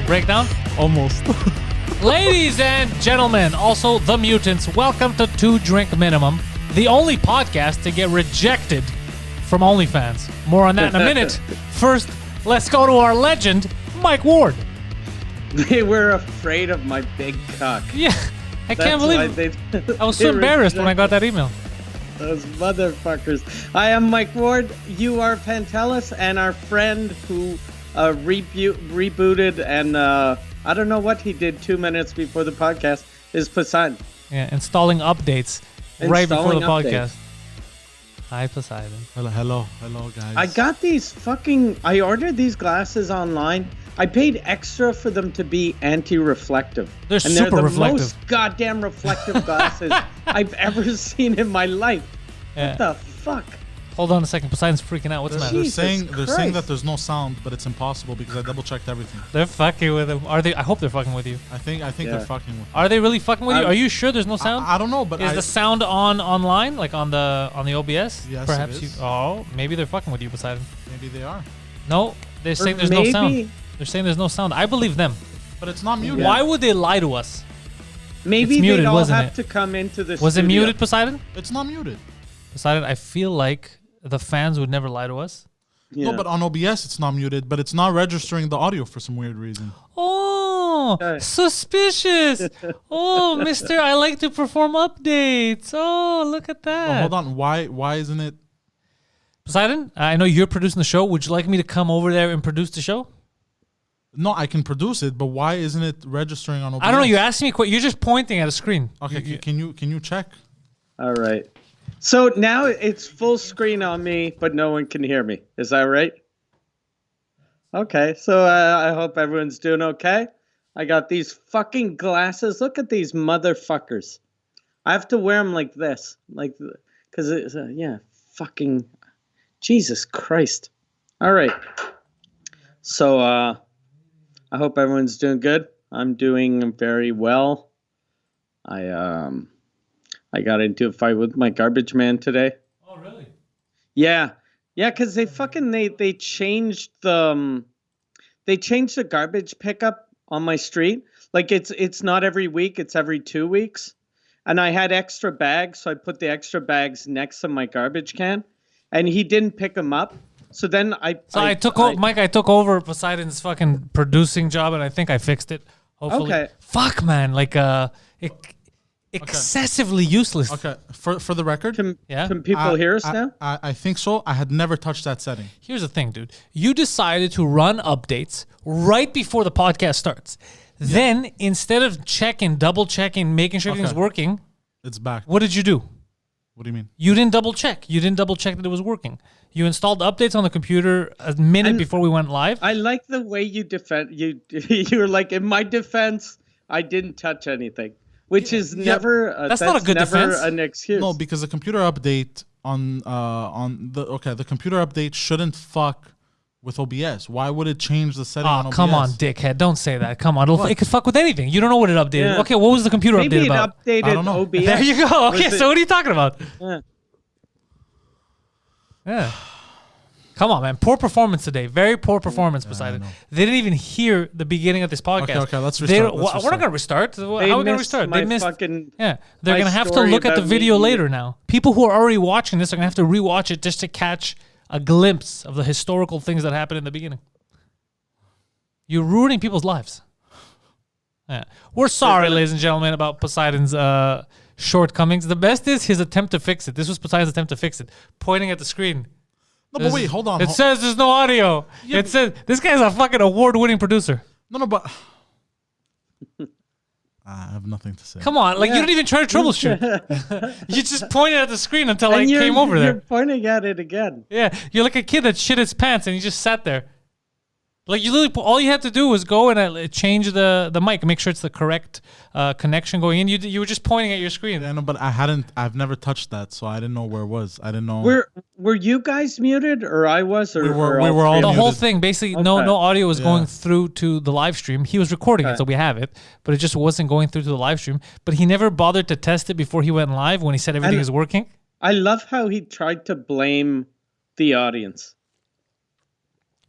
breakdown? Almost. Ladies and gentlemen, also the mutants, welcome to 2 Drink Minimum, the only podcast to get rejected from Onlyfans. More on that in a minute. First, let's go to our legend, Mike Ward. They were afraid of my big cock. Yeah, I can't believe it. I was so embarrassed when I got that email. Those motherfuckers. I am Mike Ward. You are Pantelis, and our friend who rebooted and I don't know what he did 2 minutes before the podcast is Poseidon. Yeah, installing updates right before the podcast. Hi, Poseidon. Hello, guys. I got these I ordered these glasses online. I paid extra for them to be anti-reflective. They're super reflective. Most goddamn reflective glasses I've ever seen in my life. Yeah. What the fuck? Hold on a second. Poseidon's freaking out. What's the matter? They're saying that there's no sound, but it's impossible because I double checked everything. They're fucking with him. Are they? I hope they're fucking with you. I think they're fucking with. Are they really fucking with you? Are you sure there's no sound? I don't know, but is the sound online, like on the OBS? Yes, perhaps it is. Maybe they're fucking with you, Poseidon. Maybe they are. No, they're saying there's no sound. They're saying there's no sound. I believe them. But it's not muted. Why would they lie to us? Maybe muted, they'd all wasn't have it? to come into the Was studio. it muted, Poseidon? It's not muted. Poseidon, I feel like the fans would never lie to us. Yeah. No, but on OBS it's not muted, but it's not registering the audio for some weird reason. Oh, suspicious. Oh, mister, I like to perform updates. Oh, look at that. Well, hold on. Why isn't it? Poseidon, I know you're producing the show. Would you like me to come over there and produce the show? No, I can produce it, but why isn't it registering on OBS? I don't know. You're asking me. You're just pointing at a screen. Okay, can you check? All right. So now it's full screen on me, but no one can hear me. Is that right? Okay. So I hope everyone's doing okay. I got these fucking glasses. Look at these motherfuckers. I have to wear them like this, because it's fucking Jesus Christ. All right. So I hope everyone's doing good. I'm doing very well. I got into a fight with my garbage man today. Oh, really? Yeah, because they changed the garbage pickup on my street. Like it's not every week; it's every 2 weeks. And I had extra bags, so I put the extra bags next to my garbage can, and he didn't pick them up. So then I took over Poseidon's fucking producing job, and I think I fixed it. Hopefully. Okay. Fuck, man. Excessively useless. Okay, for the record, can people hear us now? I think so. I had never touched that setting. Here's the thing, dude. You decided to run updates right before the podcast starts. Yeah. Then, instead of double checking, making sure everything's working, it's back. What did you do? What do you mean? You didn't double check. You didn't double check that it was working. You installed updates on the computer a minute before we went live. I like the way you defend. You were like, in my defense, I didn't touch anything. Which is never that's not a good defense. An excuse. No, because the computer update the computer update shouldn't fuck with OBS. Why would it change the setting on OBS? Come on, dickhead. Don't say that. Come on. It could fuck with anything. You don't know what it updated. Yeah. Okay, what was the computer update about? Maybe it updated I don't know. OBS. There you go. Okay, so what are you talking about? Yeah. Come on, man. Poor performance today. Very poor performance, Poseidon. They didn't even hear the beginning of this podcast. Okay, let's restart. We're not going to restart. How are we going to restart? They missed. They're going to have to look at the video later now. People who are already watching this are going to have to rewatch it just to catch a glimpse of the historical things that happened in the beginning. You're ruining people's lives. Yeah. We're sorry, ladies and gentlemen, about Poseidon's shortcomings. The best is his attempt to fix it. This was Poseidon's attempt to fix it. Pointing at the screen. No, but wait, hold on. It says there's no audio. Yeah, it says this guy's a fucking award-winning producer. No, but I have nothing to say. Come on, you didn't even try to troubleshoot. You just pointed at the screen until I came over there. You're pointing at it again. Yeah, you're like a kid that shit his pants and you just sat there. Like you literally, all you had to do was go and change the mic and make sure it's the correct connection going in. You were just pointing at your screen. Yeah, no, but I've never touched that, so I didn't know where it was. I didn't know. Were you guys muted, or I was, or we were all the muted. whole thing? Basically, no audio was going through to the live stream. He was recording it, so we have it, but it just wasn't going through to the live stream. But he never bothered to test it before he went live when he said everything is working. I love how he tried to blame the audience.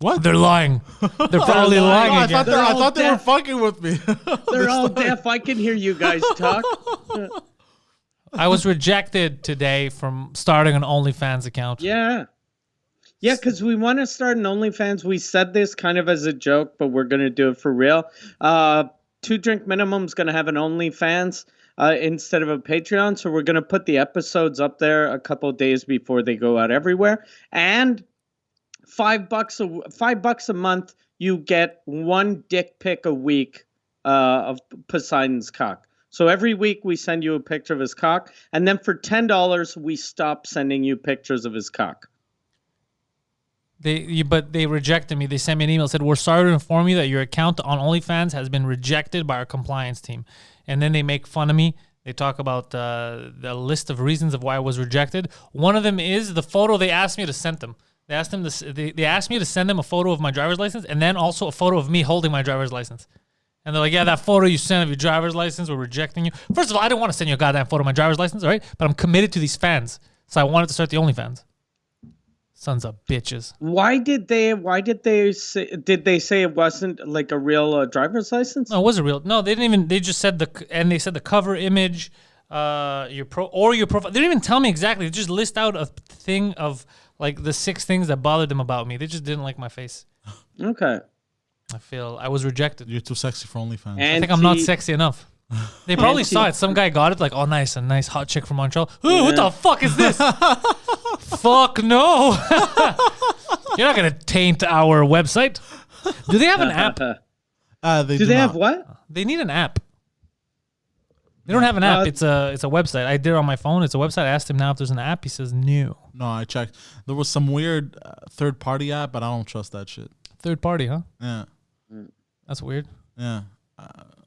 What? They're lying. They're probably lying No, again. I thought they were fucking with me. They're all deaf. I can hear you guys talk. I was rejected today from starting an OnlyFans account. Yeah. Yeah, because we want to start an OnlyFans. We said this kind of as a joke, but we're going to do it for real. 2 Drink Minimum's going to have an OnlyFans instead of a Patreon. So we're going to put the episodes up there a couple of days before they go out everywhere. And $5 a month, you get 1 dick pic a week of Poseidon's cock. So every week we send you a picture of his cock. And then for $10, we stop sending you pictures of his cock. But they rejected me. They sent me an email, said, we're sorry to inform you that your account on OnlyFans has been rejected by our compliance team. And then they make fun of me. They talk about the list of reasons of why I was rejected. One of them is the photo they asked me to send them. They asked me to send them a photo of my driver's license and then also a photo of me holding my driver's license. And they're like, yeah, that photo you sent of your driver's license, we're rejecting you. First of all, I didn't want to send you a goddamn photo of my driver's license, all right? But I'm committed to these fans. So I wanted to start the OnlyFans. Sons of bitches. Why did they say it wasn't like a real driver's license? No, it was a real. No, they didn't even. They just said they said the cover image, your profile. They didn't even tell me exactly. They just list out a thing of like the 6 things that bothered them about me. They just didn't like my face. Okay. I feel I was rejected. You're too sexy for OnlyFans. I think I'm not sexy enough. They probably saw it. Some guy got it, like, oh, nice, a nice hot chick from Montreal. Ooh, what the fuck is this? Fuck no. You're not gonna taint our website. Do they have an app? Do they have what? They need an app. They don't have an app. It's a website. I did it on my phone. It's a website. I asked him now if there's an app. He says no. No, I checked. There was some weird third-party app, but I don't trust that shit. Third party, huh? Yeah. That's weird. Yeah.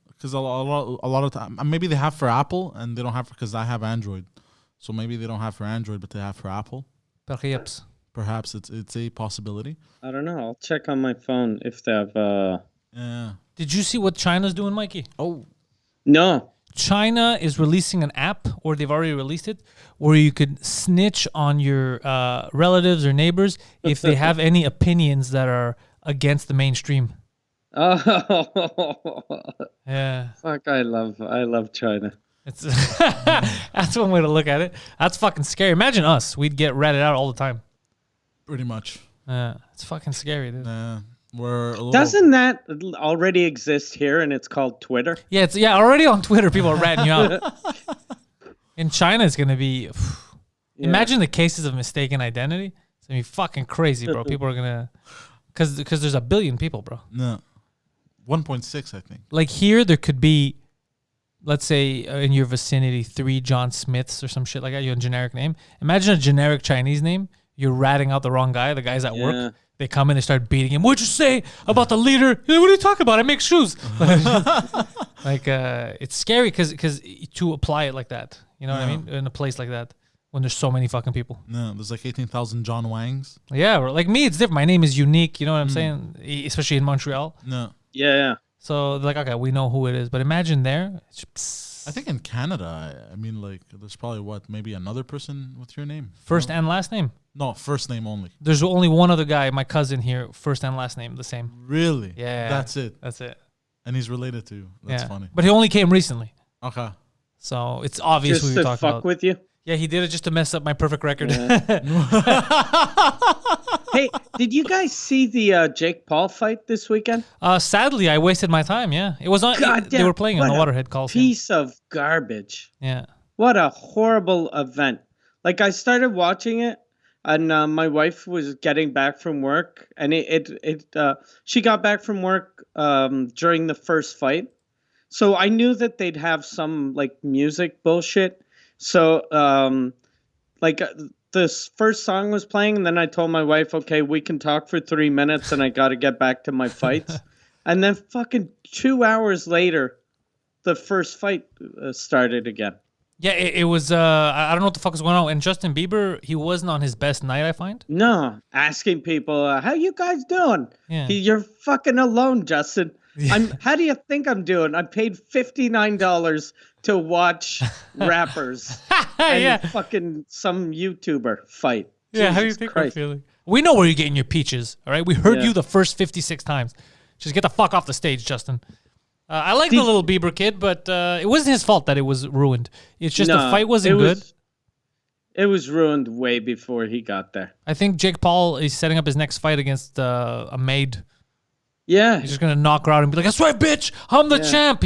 Because a lot of time, maybe they have for Apple and they don't have because I have Android, so maybe they don't have for Android, but they have for Apple. Perhaps it's a possibility. I don't know. I'll check on my phone if they have. Yeah. Did you see what China's doing, Mikey? Oh. No. China is releasing an app, or they've already released it, where you could snitch on your relatives or neighbors if they have any opinions that are against the mainstream. Oh. Yeah. Fuck, I love China. It's that's one way to look at it. That's fucking scary. Imagine us. We'd get ratted out all the time. Pretty much. It's fucking scary, dude. Doesn't that already exist here and it's called Twitter? Yeah, already on Twitter people are ratting you out. In China it's going to be imagine the cases of mistaken identity. It's going to be fucking crazy, bro. People are going to cuz there's 1 billion people, bro. No. 1.6, I think. Like here there could be, let's say in your vicinity 3 John Smiths or some shit like that. You have a generic name. Imagine a generic Chinese name. You're ratting out the wrong guy. The guy's at work. They come in, they start beating him. What'd you say about the leader? What are you talking about? I make shoes. Like, it's scary because to apply it like that, you know what I mean? In a place like that, when there's so many fucking people. No, there's like 18,000 John Wangs. Yeah, like me, it's different. My name is unique. You know what I'm saying? Especially in Montreal. No. Yeah. So they're like, okay, we know who it is. But imagine there. I think in Canada, I mean, like, there's probably maybe another person with your name. First and last name. No, first name only. There's only one other guy, my cousin here, first and last name, the same. Really? Yeah. That's it. And he's related to you. That's funny. But he only came recently. Okay. So it's obvious who you're talking about. Just to fuck with you? Yeah, he did it just to mess up my perfect record. Hey, did you guys see the Jake Paul fight this weekend? Sadly, I wasted my time, yeah. It was on, they were playing on the Waterhead Coliseum. Piece of garbage. Yeah. What a horrible event. Like, I started watching it, and my wife was getting back from work, and she got back from work during the first fight. So I knew that they'd have some, like, music bullshit. So, this first song was playing, and then I told my wife, okay, we can talk for 3 minutes, and I got to get back to my fights. And then fucking 2 hours later, the first fight started again. Yeah, it was, I don't know what the fuck is going on. And Justin Bieber, he wasn't on his best night, I find. No, asking people, how you guys doing? Yeah. You're fucking alone, Justin. How do you think I'm doing? I paid $59 to watch rappers and fucking some YouTuber fight. Yeah, Jesus how do you think Christ. I'm feeling? We know where you're getting your peaches. All right, we heard you the first 56 times. Just get the fuck off the stage, Justin. I like the little Bieber kid, but it wasn't his fault that it was ruined. It's just the fight wasn't good. It was ruined way before he got there. I think Jake Paul is setting up his next fight against a maid. Yeah. He's just going to knock her out and be like, that's right, bitch. I'm the champ.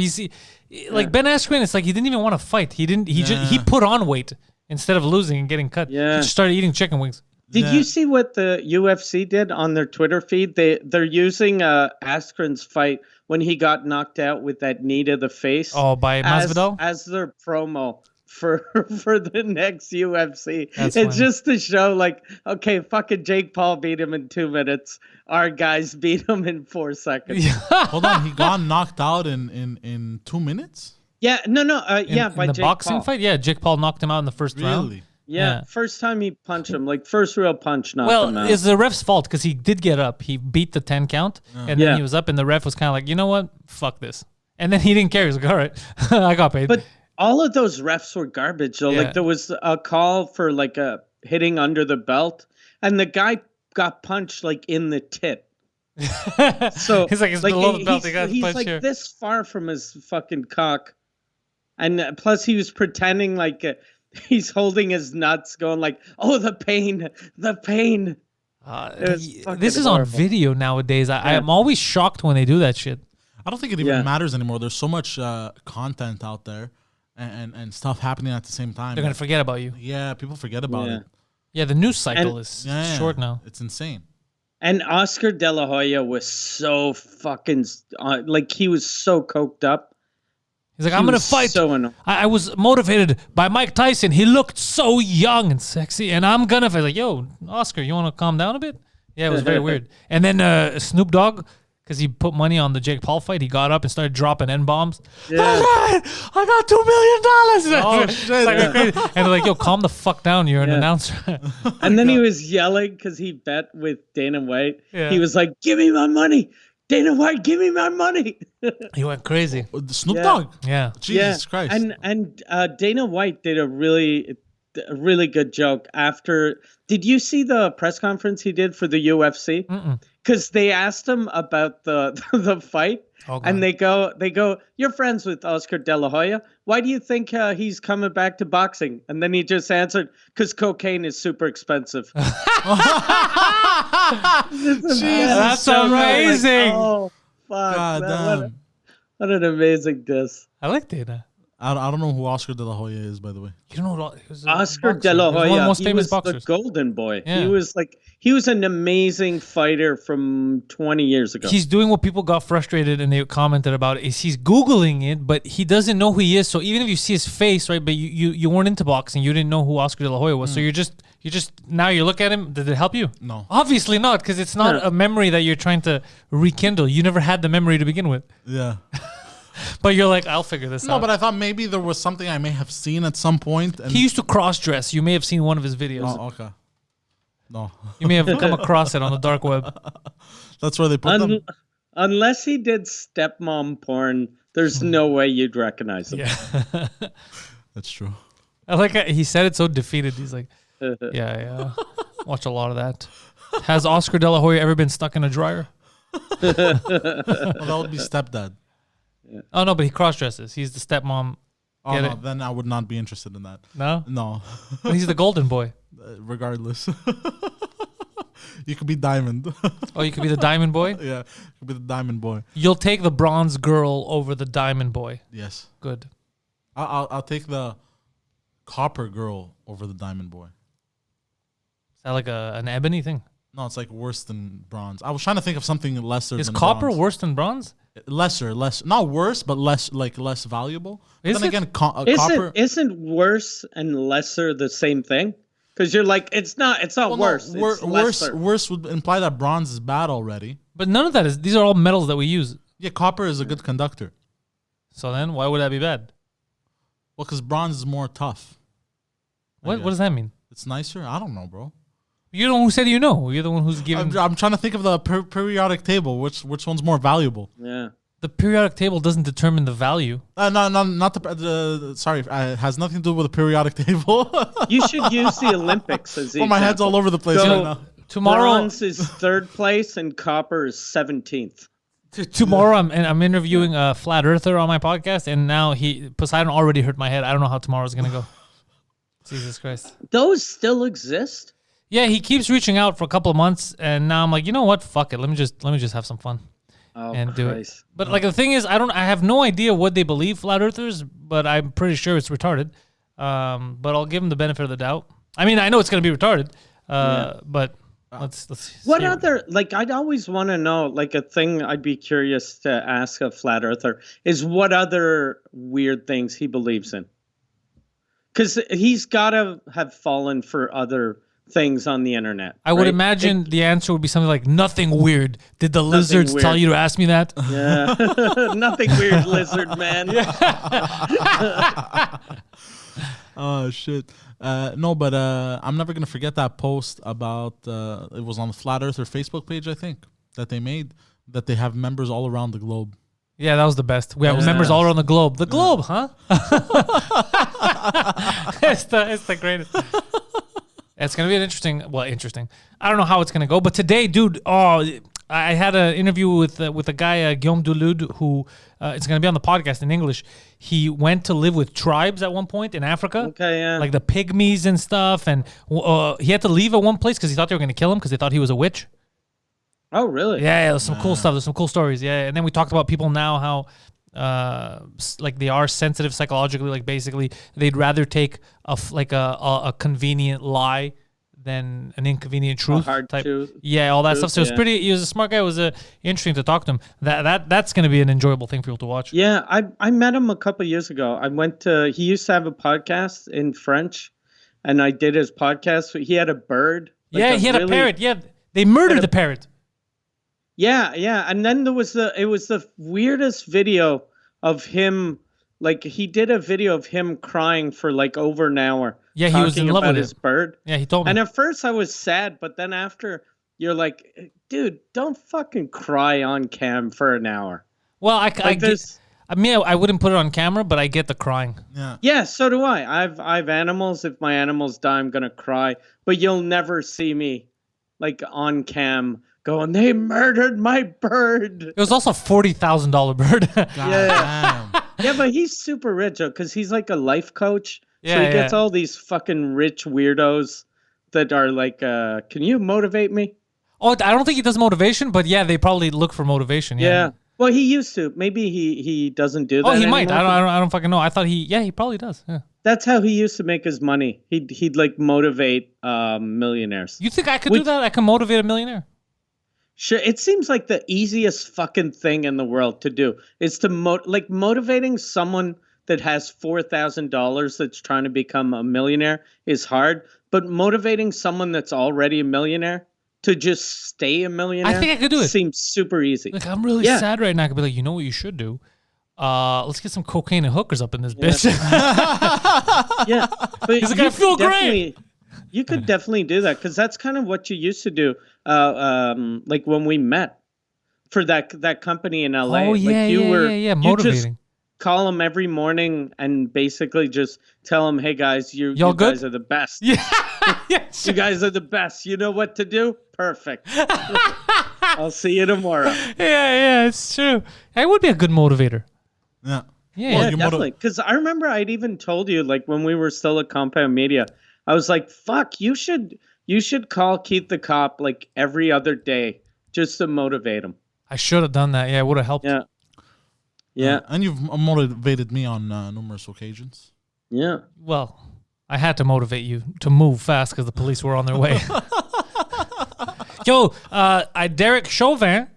Like Ben Askren, it's like he didn't even want to fight. He put on weight instead of losing and getting cut. Yeah. He just started eating chicken wings. Did you see what the UFC did on their Twitter feed? They're using Askren's fight when he got knocked out with that knee to the face. Oh, by Masvidal? As their promo for the next UFC. That's it's funny. just to show, like, okay, fucking Jake Paul beat him in 2 minutes. Our guys beat him in 4 seconds. Hold on, he got knocked out in 2 minutes? Yeah, by in the Jake boxing Paul. fight? Yeah, Jake Paul knocked him out in the first round. Really? Yeah, first time he punched him, like first real punch knocked him out. Well, it's the ref's fault because he did get up. He beat the 10 count, and then he was up, and the ref was kind of like, you know what? Fuck this. And then he didn't care. He was like, all right, I got paid. But all of those refs were garbage, though. Yeah. Like, there was a call for, like, a hitting under the belt, and the guy got punched, like, in the tit. So he's like, it's below the belt. He's like this far from his fucking cock. And plus, he was pretending like he's holding his nuts, going like, "Oh, the pain, the pain." This is on video nowadays. I am always shocked when they do that shit. I don't think it even matters anymore. There's so much content out there and stuff happening at the same time. They're going to forget about you. Yeah, people forget about it. Yeah, the news cycle is short now. It's insane. And Oscar De La Hoya was so fucking, like, he was so coked up. He's like, I'm going to fight. So I was motivated by Mike Tyson. He looked so young and sexy. And I'm going to fight. Like, yo, Oscar, you want to calm down a bit? Yeah, it was very weird. And then Snoop Dogg, because he put money on the Jake Paul fight, he got up and started dropping N-bombs. Yeah. That's right. I got $2 million. Oh, shit. And they're like, yo, calm the fuck down. You're an announcer. And then he was yelling because he bet with Dana White. Yeah. He was like, "Give me my money. Dana White, give me my money." He went crazy. Snoop Dogg? Yeah. Jesus Christ. And Dana White did a really good joke after. Did you see the press conference he did for the UFC? Because they asked him about the fight, and they go, "You're friends with Oscar De La Hoya. Why do you think he's coming back to boxing?" And then he just answered, "Because cocaine is super expensive." That's amazing. Like, oh, fuck. God damn. What an amazing diss. I like Dana. I don't know who Oscar De La Hoya is, by the way. You don't know what Oscar De La Hoya, one of the most he famous was boxers. the golden boy. Yeah. He was an amazing fighter from 20 years ago. He's doing what people got frustrated and they commented about is he's Googling it, but he doesn't know who he is. So even if you see his face, right, but you weren't into boxing, you didn't know who Oscar De La Hoya was. So you just now you look at him. Did it help you? No. Obviously not, because it's not a memory that you're trying to rekindle. You never had the memory to begin with. Yeah. But you're like, I'll figure this out. No, but I thought maybe there was something I may have seen at some point. And He used to cross-dress. You may have seen one of his videos. Oh, okay. No. You may have come across it on the dark web. That's where they put them. Unless he did stepmom porn, there's no way you'd recognize him. Yeah. That's true. I like how he said it so defeated. He's like, yeah. Watch a lot of that. Has Oscar De La Hoya ever been stuck in a dryer? Well, that would be stepdad. Oh, no, but he cross-dresses. He's the stepmom. Oh, Get no, it? then I would not be interested in that. No? No. Well, he's the golden boy. Regardless. You could be diamond. Oh, you could be the diamond boy? Yeah, you could be the diamond boy. You'll take the bronze girl over the diamond boy. Yes. Good. I'll take the copper girl over the diamond boy. Is that like an ebony thing? No, it's like worse than bronze. I was trying to think of something lesser Is than copper bronze. worse than bronze? Lesser, not worse, but less valuable. Is then it? again, copper Isn't worse and lesser the same thing? Because you're like, it's not well, worse. No, It's lesser. worse would imply that bronze is bad already. But none of that is. These are all metals that we use. Yeah, copper is a good conductor. So then, why would that be bad? Well, because bronze is more tough. What does that mean? It's nicer. I don't know, bro. You're the one who said you know. You're the one who's giving. I'm trying to think of the periodic table. Which one's more valuable? Yeah. The periodic table doesn't determine the value. No, not the. Sorry, it has nothing to do with the periodic table. You should use the Olympics as well, my head's all over the place right now. Tomorrow, bronze is 3rd place and copper is 17th. Tomorrow, I'm interviewing a flat earther on my podcast, and now Poseidon already hurt my head. I don't know how tomorrow's gonna go. Jesus Christ. Those still exist? Yeah, he keeps reaching out for a couple of months, and now I'm like, you know what? Fuck it. Let me just have some fun and do it. But like the thing is, I have no idea what they believe, flat earthers, but I'm pretty sure it's retarded. But I'll give them the benefit of the doubt. I mean, I know it's gonna be retarded, but. Let's what other, like, I'd always want to know, like, a thing I'd be curious to ask a flat earther is what other weird things he believes in. Because he's got to have fallen for other things on the internet. I would imagine the answer would be something like, nothing weird. Did the lizards tell you to ask me that? Yeah. Nothing weird, lizard man. Oh, shit. No, but I'm never going to forget that post about, it was on the Flat Earther Facebook page, I think, that they made, that they have members all around the globe. Yeah, that was the best. We have members all around the globe. The globe, huh? It's the greatest. It's going to be an interesting. I don't know how it's going to go, but today, dude, I had an interview with a guy, Guillaume Dulude, who it's going to be on the podcast in English. He went to live with tribes at one point in Africa. Okay, yeah. Like the pygmies and stuff. And he had to leave at one place because he thought they were going to kill him because they thought he was a witch. Oh, really? Yeah, there's some cool stuff. There's some cool stories. Yeah, and then we talked about people now, how like they are sensitive psychologically. Like basically, they'd rather take a convenient lie than an inconvenient truth. Hard type. truth. Yeah, all that stuff. So it was pretty. He was a smart guy. It was interesting to talk to him. That's going to be an enjoyable thing for people to watch. Yeah, I met him a couple of years ago. He used to have a podcast in French, and I did his podcast. He had a bird. Like he had a parrot. Yeah, they murdered the parrot. Yeah, and then it was the weirdest video of him. Like, he did a video of him crying for like over an hour. Yeah, he was in love with his bird. Yeah, he told me. And at first I was sad, but then after, you're like, dude, don't fucking cry on cam for an hour. Well, I wouldn't put it on camera, but I get the crying. Yeah, so do I. I've animals. If my animals die, I'm gonna cry. But you'll never see me like on cam going, they murdered my bird. It was also a $40,000 bird. Yeah, but he's super rich because he's like a life coach. So he gets all these fucking rich weirdos that are like, can you motivate me? Oh, I don't think he does motivation, but yeah, they probably look for motivation. Yeah. Well, he used to. Maybe he doesn't do that. Oh, he might. I don't fucking know. I thought he probably does. Yeah. That's how he used to make his money. He'd like motivate millionaires. You think I could do that? I can motivate a millionaire? Sure. It seems like the easiest fucking thing in the world to do is to motivating someone that has $4,000 that's trying to become a millionaire is hard, but motivating someone that's already a millionaire to just stay a millionaire, I think I could do it. Seems super easy. Like, I'm really sad right now. I could be like, you know what you should do? Let's get some cocaine and hookers up in this bitch. Yeah, but he's like, I feel great. You could definitely do that because that's kind of what you used to do. Like when we met for that company in LA. Oh yeah, like motivating. Call them every morning and basically just tell them, hey guys, you guys are the best. Yeah. You guys are the best. You know what to do? Perfect. I'll see you tomorrow. Yeah, it's true. I would be a good motivator. Yeah. Yeah, definitely. Because I remember I'd even told you, like when we were still at Compound Media, I was like, fuck, you should call Keith the Cop like every other day just to motivate him. I should have done that. Yeah, it would have helped. Yeah. And you've motivated me on numerous occasions. Yeah. Well, I had to motivate you to move fast because the police were on their way. Yo, Derek Chauvin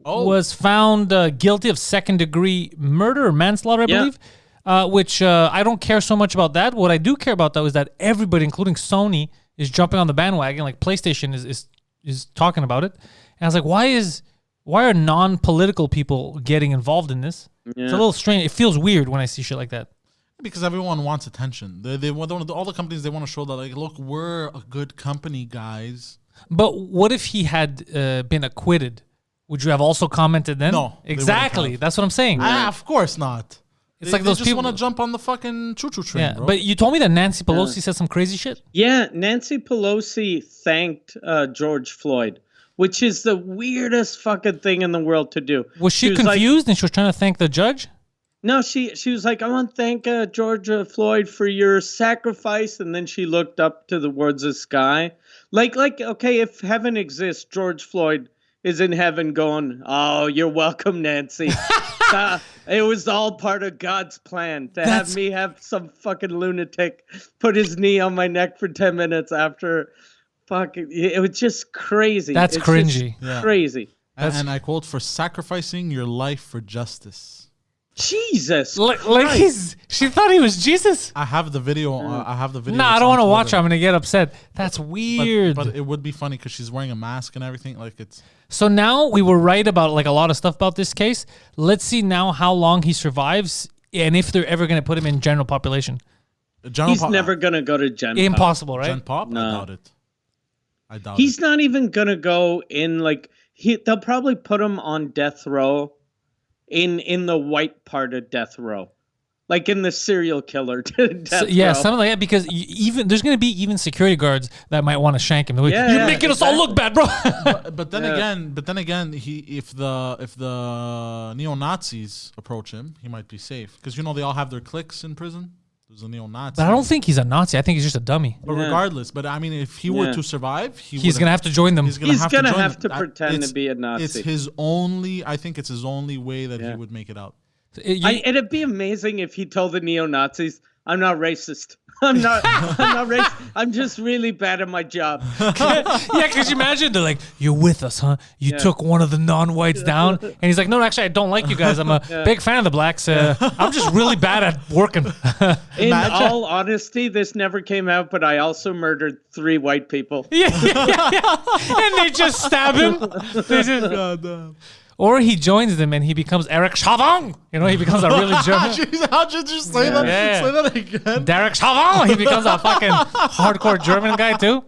was found guilty of second-degree murder or manslaughter, I believe, which I don't care so much about that. What I do care about, though, is that everybody, including Sony, is jumping on the bandwagon. Like PlayStation is talking about it. And I was like, why are non-political people getting involved in this? Yeah. It's a little strange. It feels weird when I see shit like that. Because everyone wants attention. They want all the companies. They want to show that, like, look, we're a good company, guys. But what if he had been acquitted? Would you have also commented then? No. Exactly. That's what I'm saying. Of course not. It's like those people want to jump on the fucking choo-choo train, bro. But you told me that Nancy Pelosi said some crazy shit. Yeah, Nancy Pelosi thanked George Floyd, which is the weirdest fucking thing in the world to do. Was she confused and she was trying to thank the judge? No, she was like, I want to thank George Floyd for your sacrifice. And then she looked up towards the sky. Like, okay, if heaven exists, George Floyd is in heaven going, oh, you're welcome, Nancy. It was all part of God's plan to have me have some fucking lunatic put his knee on my neck for 10 minutes after fucking. It was just crazy. That's cringy. Crazy. And I quote, for sacrificing your life for justice. Jesus. She thought he was Jesus. I have the video. No, I don't want to watch it. I'm going to get upset. That's weird. But it would be funny because she's wearing a mask and everything. Like it's. So now we were right about like a lot of stuff about this case. Let's see now how long he survives and if they're ever going to put him in general population. He's never going to go to Gen Pop. Impossible, right? Gen Pop? No. I doubt it. He's not even going to go in like they'll probably put him on death row in the white part of death row. Like in the serial killer death row. Something like that, because even there's going to be even security guards that might want to shank him. Like, you're making us all look bad, bro. but then again, if the neo-Nazis approach him, he might be safe because they all have their cliques in prison. There's a neo-Nazi. But I don't think he's a Nazi. I think he's just a dummy. But regardless, I mean, if he were to survive, he's going to have to join them. He's going to have to pretend to be a Nazi. It's his only. I think it's his only way that he would make it out. It'd be amazing if he told the neo-Nazis, I'm not racist. I'm not racist. I'm just really bad at my job. Because you imagine they're like, you're with us, huh? You took one of the non-whites down. And he's like, no, actually, I don't like you guys. I'm a big fan of the blacks. I'm just really bad at working. In all honesty, this never came out, but I also murdered 3 white people. Yeah. And they just stab him. God. Or he joins them and he becomes Eric Chavon. He becomes a really German. How did you say that? Yeah. Say that again. Derek Chavon. He becomes a fucking hardcore German guy too.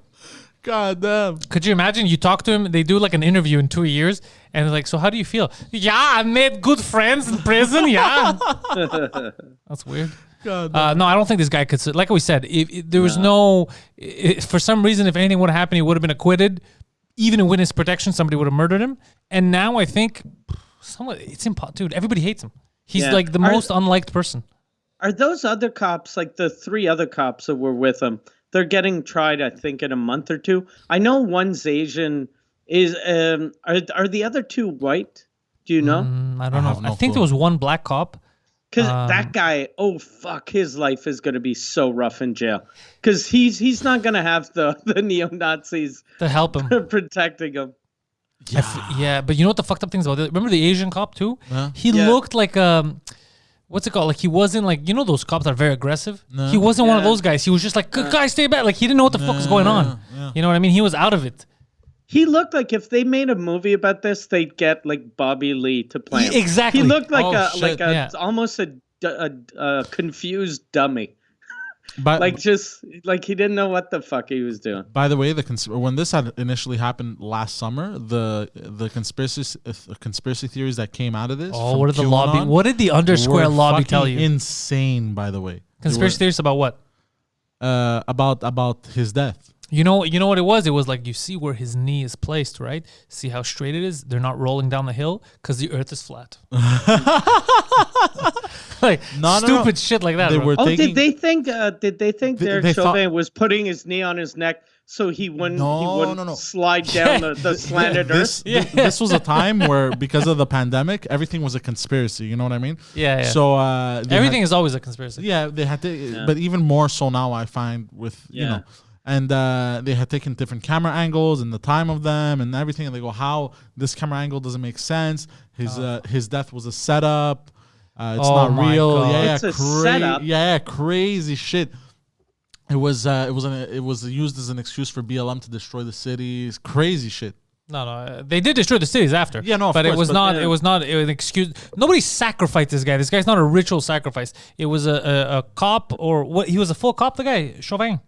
God damn. Could you imagine? You talk to him. They do like an interview in 2 years, and they're like, "So how do you feel?" Yeah, I made good friends in prison. Yeah, that's weird. God, no, I don't think this guy could. Like we said, if there was for some reason, if anything would have happened, he would have been acquitted. Even in witness protection, somebody would have murdered him. And now I think it's impossible. Dude, everybody hates him. He's like the most unliked person. Are those other cops, like the 3 other cops that were with him, they're getting tried, I think, in a month or 2. I know one's Asian. Are the other 2 white? Do you know? I don't know. I think there was one black cop. Because that guy, oh fuck, his life is going to be so rough in jail. Because he's not going to have the neo-Nazis to help him, protecting him. Yeah, but you know what the fucked up things about it? Remember the Asian cop too? He looked like what's it called? Like he wasn't like those cops that are very aggressive. No. He wasn't one of those guys. He was just like, guys, stay back. Like he didn't know what the fuck was going on. Yeah. You know what I mean? He was out of it. He looked like if they made a movie about this, they'd get like Bobby Lee to play him. Exactly. He looked like almost a confused dummy. But like he didn't know what the fuck he was doing. By the way, when this had initially happened last summer, the conspiracy theories that came out of this. Oh, what did the lobby? What did the Undersquare lobby tell you? Insane, by the way. Conspiracy theories about what? About his death. You know what it was? It was like, you see where his knee is placed, right? See how straight it is? They're not rolling down the hill because the earth is flat. Like stupid shit like that. Did they think Derek Chauvin was putting his knee on his neck so he wouldn't slide down the slanted earth? This was a time where, because of the pandemic, everything was a conspiracy. You know what I mean? Yeah. So everything is always a conspiracy. Yeah, they had to, but even more so now, I find with and they had taken different camera angles and the time of them and everything. And they go, how this camera angle doesn't make sense. His death was a setup. It's not real. God. It's setup. Yeah, crazy shit. It was used as an excuse for BLM to destroy the cities. Crazy shit. No, they did destroy the cities after. Yeah, no, of but course, it was not. It was not an excuse. Nobody sacrificed this guy. This guy's not a ritual sacrifice. It was a cop, or what? He was a full cop. The guy Chauvin.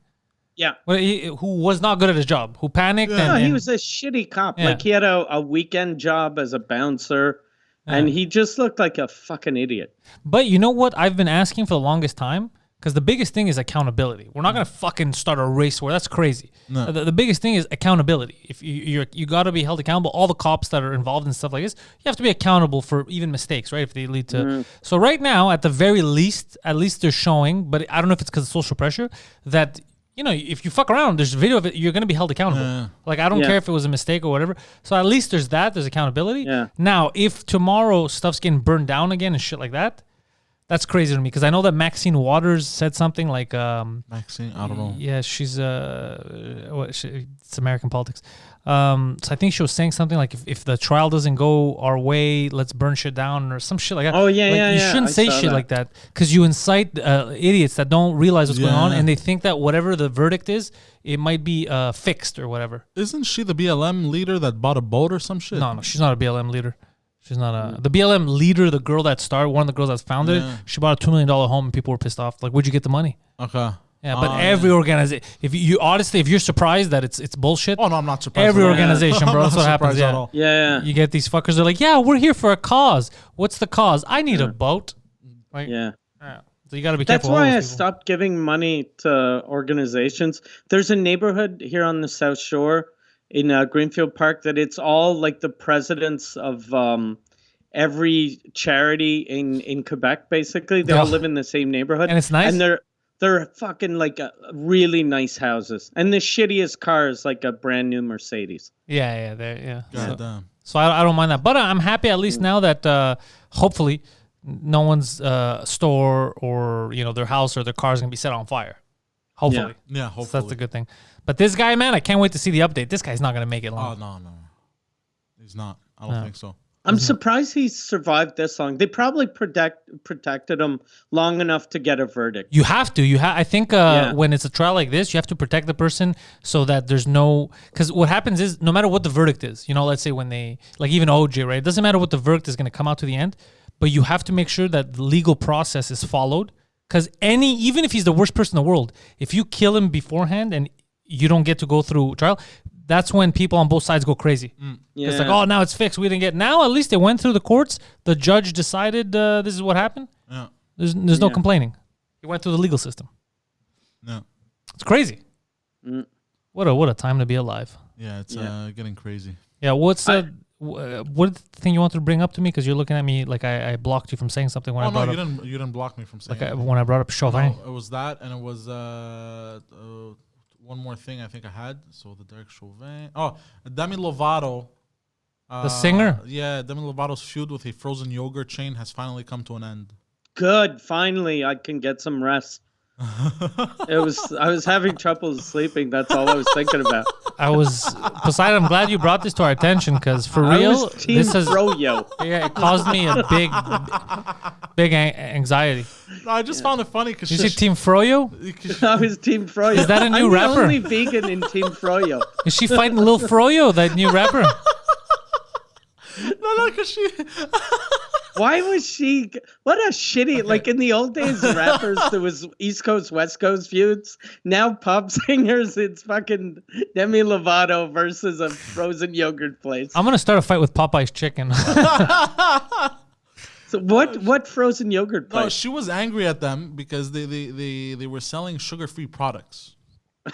Yeah. Who was not good at his job, who panicked. No, he was a shitty cop. Yeah. Like he had a weekend job as a bouncer. And he just looked like a fucking idiot. But you know what I've been asking for the longest time? Because the biggest thing is accountability. We're not going to fucking start a race war. That's crazy. No. The biggest thing is accountability. If you got to be held accountable, all the cops that are involved in stuff like this, you have to be accountable for even mistakes, right? If they lead to... So right now, at the very least, at least they're showing, but I don't know if it's because of social pressure, that... if you fuck around, there's a video of it, you're going to be held accountable. Like, I don't care if it was a mistake or whatever. So at least there's accountability. Yeah. Now, if tomorrow stuff's getting burned down again and shit like that, that's crazy to me. Because I know that Maxine Waters said something like... Maxine? I don't know. Yeah, she's... it's American politics. So I think she was saying something like, if the trial doesn't go our way, let's burn shit down or some shit like that. Oh, yeah, like, yeah, You shouldn't say shit like that because you incite idiots that don't realize what's going on and they think that whatever the verdict is, it might be fixed or whatever. Isn't she the BLM leader that bought a boat or some shit? No, she's not a BLM leader. She's not the BLM leader, the girl that started, one of the girls that founded it. She bought a $2 million home and people were pissed off. Like, where'd you get the money? Okay. Yeah, but every organization, if you're surprised that it's bullshit. Oh no, I'm not surprised. Every organization, bro, that's what happens. Yeah. You get these fuckers. They're like, yeah, we're here for a cause. What's the cause? I need a boat. Right? Yeah. So you got to be careful. That's why I stopped giving money to organizations. There's a neighborhood here on the South Shore in Greenfield Park that it's all like the presidents of every charity in Quebec. Basically, they all live in the same neighborhood, and it's nice. And they're fucking like really nice houses, and the shittiest car is like a brand new Mercedes. Yeah. God damn. So I don't mind that, but I'm happy at least now that hopefully no one's store or their house or their car is gonna be set on fire. Hopefully, hopefully. So that's the good thing. But this guy, man, I can't wait to see the update. This guy's not gonna make it long. Oh no, he's not. I don't think so. I'm surprised he survived this long. They probably protected him long enough to get a verdict. You have to. I think when it's a trial like this, you have to protect the person so that there's no... Because what happens is, no matter what the verdict is, let's say when they... Like even OJ, right? It doesn't matter what the verdict is going to come out to the end, but you have to make sure that the legal process is followed. Because even if he's the worst person in the world, if you kill him beforehand and you don't get to go through trial... That's when people on both sides go crazy. It's like, oh, now it's fixed. We didn't get... Now, at least they went through the courts. The judge decided this is what happened. Yeah. There's no complaining. He went through the legal system. Yeah. It's crazy. What a time to be alive. Yeah, it's getting crazy. Yeah, what thing you wanted to bring up to me? Because you're looking at me like I blocked you from saying something when I brought up... you didn't block me from saying when I brought up Chauvin. No, it was that, and it was... one more thing I think I had. So the Derek Chauvin. Oh, Demi Lovato. The singer? Yeah, Demi Lovato's feud with a frozen yogurt chain has finally come to an end. Good. Finally, I can get some rest. I was having trouble sleeping. That's all I was thinking about. Poseidon, I'm glad you brought this to our attention because for real, this is froyo. Yeah, it caused me a big anxiety. No, I just found it funny because you see Team Froyo? I was Team Froyo. Is that a new rapper? I'm the only vegan in Team Froyo. Is she fighting Lil Froyo, that new rapper? No, because she... Why was she... What a shitty... Like in the old days, rappers, there was East Coast, West Coast feuds. Now pop singers, it's fucking Demi Lovato versus a frozen yogurt place. I'm going to start a fight with Popeye's chicken. So what frozen yogurt place? No, she was angry at them because they were selling sugar-free products.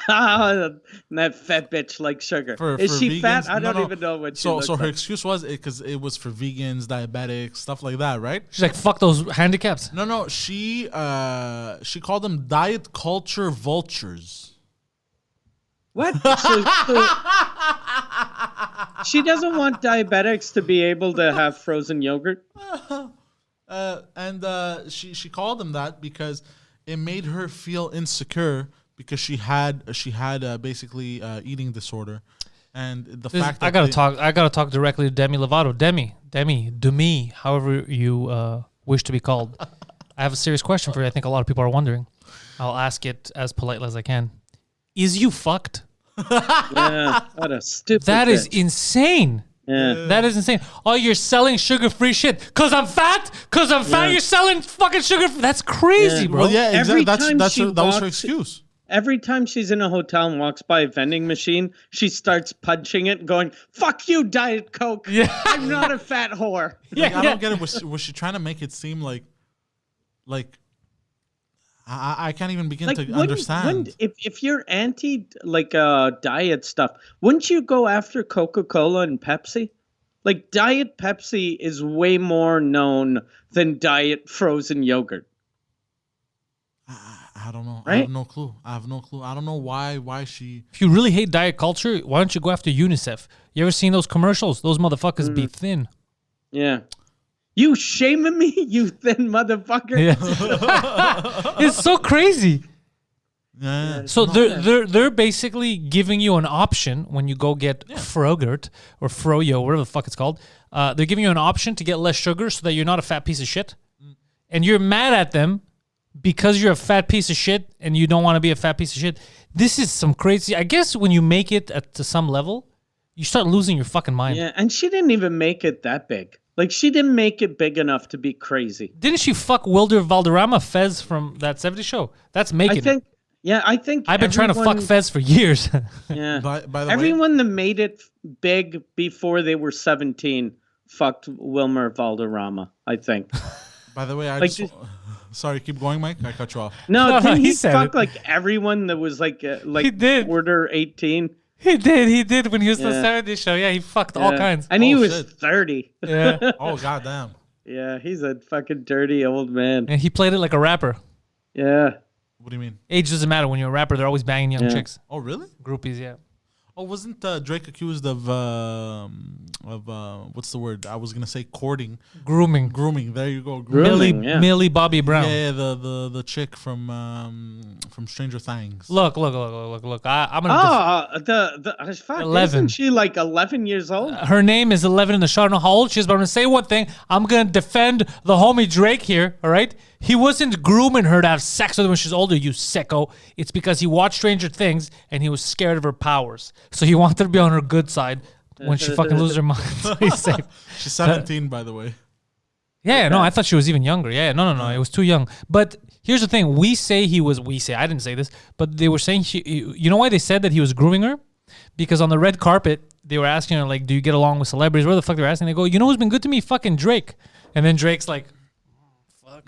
That fat bitch likes sugar. Is she vegans? Fat? I don't even know what she looks So her like. excuse was because it was for vegans, diabetics, stuff like that, right? She's like, fuck those handicaps. No, she called them diet culture vultures. What? She doesn't want diabetics to be able to have frozen yogurt? And she called them that because it made her feel insecure because she had basically eating disorder, and the fact that I gotta talk directly to Demi Lovato. Demi, however you wish to be called. I have a serious question for you. I think a lot of people are wondering. I'll ask it as politely as I can. Is you fucked? Yeah, what a stupid. That is insane. Yeah. That is insane. Oh, you're selling sugar-free shit. Cause I'm fat? Cause I'm fat, you're selling fucking sugar. That's crazy, bro. Well, yeah, exactly. That was her excuse. every time she's in a hotel and walks by a vending machine, she starts punching it, going, "Fuck you, Diet Coke! Yeah. I'm not a fat whore." Like, I don't get it. Was she trying to make it seem like I can't even begin to understand. If you're anti diet stuff, wouldn't you go after Coca-Cola and Pepsi? Like, Diet Pepsi is way more known than Diet frozen yogurt. I don't know. Right? I have no clue. I don't know why she... If you really hate diet culture, why don't you go after UNICEF? You ever seen those commercials? Those motherfuckers be thin. Yeah. You shaming me, you thin motherfucker? Yeah. It's so crazy. Yeah. So they're basically giving you an option when you go get frogurt or froyo, whatever the fuck it's called. They're giving you an option to get less sugar so that you're not a fat piece of shit. And you're mad at them because you're a fat piece of shit and you don't want to be a fat piece of shit. This is some crazy... I guess when you make it to some level, you start losing your fucking mind. Yeah, and she didn't even make it that big. Like, she didn't make it big enough to be crazy. Didn't she fuck Wilder Valderrama, Fez from that 70s show? That's making it. Yeah, I think I've been trying to fuck Fez for years. Yeah. By the everyone that made it big before they were 17 fucked Wilmer Valderrama, I think. By the way, sorry, keep going, Mike. I cut you off. No, didn't he said fuck like everyone that was like he did. order 18? He did when he was on the 70s show. Yeah, he fucked all kinds. And he was 30. Yeah. Oh, goddamn. Yeah, he's a fucking dirty old man. And he played it like a rapper. Yeah. What do you mean? Age doesn't matter. When you're a rapper, they're always banging young chicks. Oh, really? Groupies, yeah. Oh, wasn't Drake accused of what's the word? I was gonna say courting, Grooming. There you go. Grooming. Millie Bobby Brown. Yeah, the chick from Stranger Things. Look. I'm gonna. Fuck, 11. Isn't she like 11 years old? Her name is 11 in the show. I don't know how old she is, but I'm gonna say one thing. I'm gonna defend the homie Drake here. All right. He wasn't grooming her to have sex with her when she's older, you sicko. It's because he watched Stranger Things and he was scared of her powers. So he wanted to be on her good side when she fucking loses her mind. So he's safe. She's 17, by the way. Yeah, no, I thought she was even younger. Yeah, no, it was too young. But here's the thing. I didn't say this, but they were saying, you know why they said that he was grooming her? Because on the red carpet, they were asking her, like, do you get along with celebrities? Where the fuck they were asking? They go, you know who's been good to me? Fucking Drake. And then Drake's like,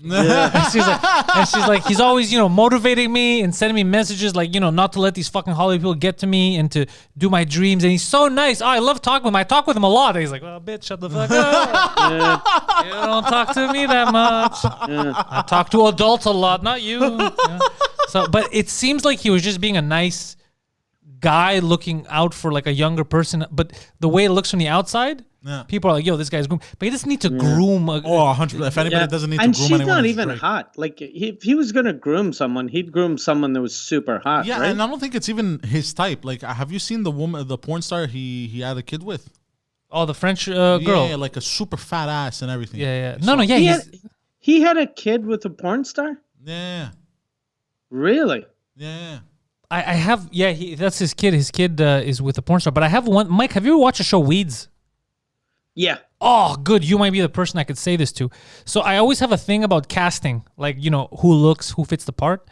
yeah. and she's like, he's always, motivating me and sending me messages like, not to let these fucking Hollywood people get to me and to do my dreams. And he's so nice. Oh, I love talking with him. I talk with him a lot. And he's like, well, bitch, shut the fuck up. You don't talk to me that much. I talk to adults a lot, not you. So, but it seems like he was just being a nice guy looking out for like a younger person. But the way it looks from the outside, people are like, yo, this guy's groom. But he doesn't need to groom. 100%. If anybody doesn't need to groom anyone, and she's not even hot. Like, if he was going to groom someone, he'd groom someone that was super hot, Yeah, right? and I don't think it's even his type. Like, have you seen the porn star he had a kid with? Oh, the French girl. Yeah, like a super fat ass and everything. Yeah. So, He had a kid with a porn star? Yeah. Really? Yeah. I have, that's his kid. His kid is with a porn star. But I have one. Mike, have you ever watched the show Weeds? Yeah. Oh, good. You might be the person I could say this to. So I always have a thing about casting, like, who fits the part.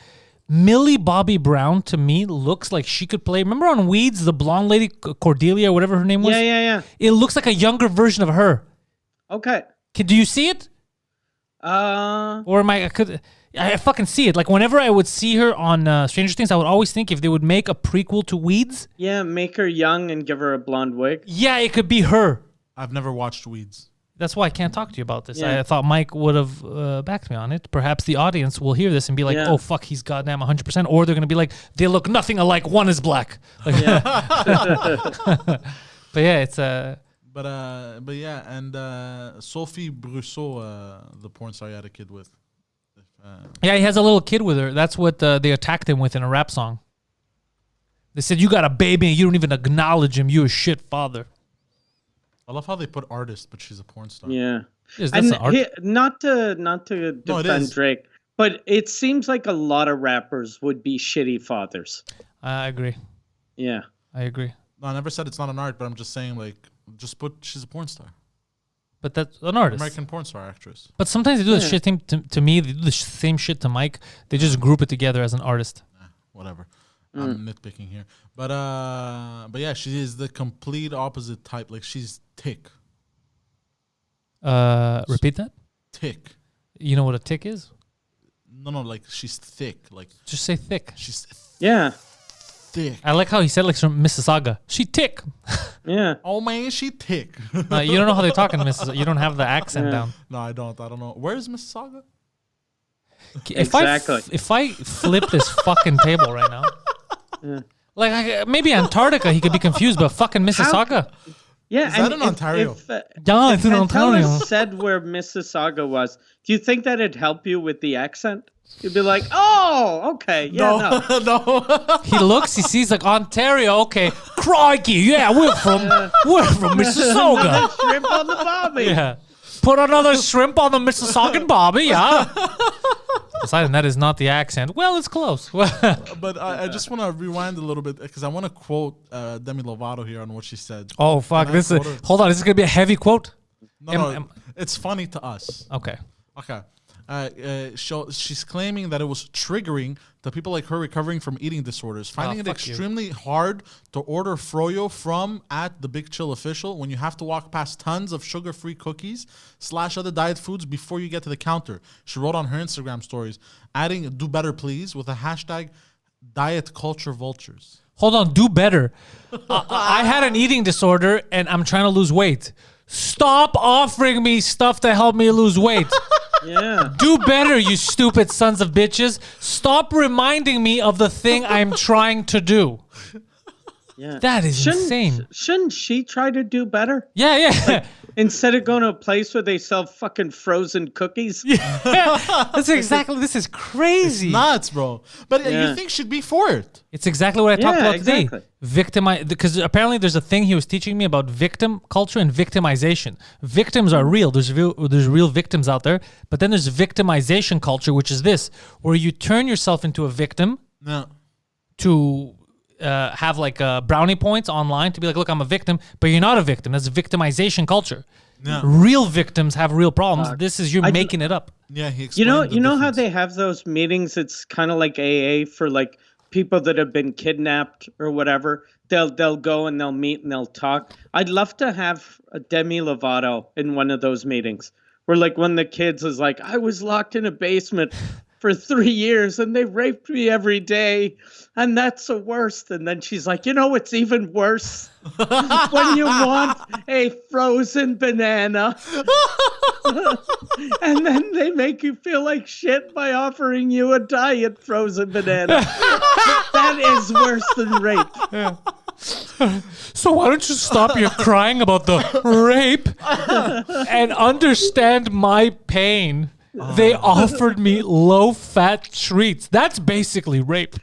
Millie Bobby Brown, to me, looks like she could play. Remember on Weeds, the blonde lady, Cordelia, whatever her name was? Yeah. It looks like a younger version of her. Okay. Do you see it? Or am I fucking see it. Like, whenever I would see her on Stranger Things, I would always think if they would make a prequel to Weeds. Yeah, make her young and give her a blonde wig. Yeah, it could be her. I've never watched Weeds. That's why I can't talk to you about this. Yeah. I thought Mike would have backed me on it. Perhaps the audience will hear this and be like, oh, fuck, he's goddamn 100%. Or they're going to be like, they look nothing alike. One is black. Like, but yeah, it's... But yeah, and Sophie Brousseau, the porn star he had a kid with. Yeah, he has a little kid with her. That's what they attacked him with in a rap song. They said, you got a baby and you don't even acknowledge him. You a shit father. I love how they put artist, but she's a porn star. Yeah. And not to defend Drake, but it seems like a lot of rappers would be shitty fathers. I agree. Yeah. I agree. No, I never said it's not an art, but I'm just saying, like, she's a porn star. But that's an artist. American porn star actress. But sometimes they do the shit thing to me. They do the same shit to Mike. They just group it together as an artist. Whatever. I'm nitpicking here, but yeah, she is the complete opposite type. Like she's thick. Repeat that. Thick. You know what a tick is? No, like she's thick. Like just say thick. She's thick. I like how he said like from Mississauga. She thick. Yeah. Oh man, she thick. You don't know how they talk in Mississauga. You don't have the accent down. No, I don't know. Where's Mississauga? If I flip this fucking table right now, like maybe Antarctica, he could be confused, but fucking Mississauga. Yeah, is that in Ontario? It's in Ontario. Pantelis said where Mississauga was. Do you think that'd help you with the accent? You'd be like, oh, okay, yeah, no. He looks, he sees like Ontario. Okay, crikey, yeah, we're from Mississauga. Shrimp on the barbie. Yeah, put another shrimp on the Mississaugan barbie. Yeah. Poseidon, that is not the accent. Well, it's close. But I just want to rewind a little bit because I want to quote Demi Lovato here on what she said. Oh fuck! Hold on. This is gonna be a heavy quote. No, it's funny to us. Okay. She's claiming that it was triggering to people like her recovering from eating disorders, finding it extremely hard to order froyo from at the Big Chill official when you have to walk past tons of sugar-free cookies / other diet foods before you get to the counter. She wrote on her Instagram stories, adding "do better please" with a hashtag diet culture vultures. Hold on, do better. I had an eating disorder and I'm trying to lose weight. Stop offering me stuff to help me lose weight. Yeah. Do better, you stupid sons of bitches. Stop reminding me of the thing I'm trying to do. Yeah. That is insane. Shouldn't she try to do better? Yeah. Like, instead of going to a place where they sell fucking frozen cookies. Yeah. This is crazy. It's nuts, bro. But you think she'd be for it. It's exactly what I talked about today. Because apparently there's a thing he was teaching me about victim culture and victimization. Victims are real. There's real victims out there. But then there's victimization culture, which is this, where you turn yourself into a victim to have like brownie points online to be like, look, I'm a victim, but you're not a victim. That's victimization culture. No. Real victims have real problems. This is making it up. Yeah, he explained you know how they have those meetings? It's kind of like AA for like people that have been kidnapped or whatever. They'll go and they'll meet and they'll talk. I'd love to have a Demi Lovato in one of those meetings where like one of the kids is like, I was locked in a basement for 3 years and they raped me every day and that's the worst. And then she's like, you know, it's even worse when you want a frozen banana and then they make you feel like shit by offering you a diet frozen banana. That is worse than rape. Yeah. So why don't you stop your crying about the rape and understand my pain? They offered me low-fat treats. That's basically rape.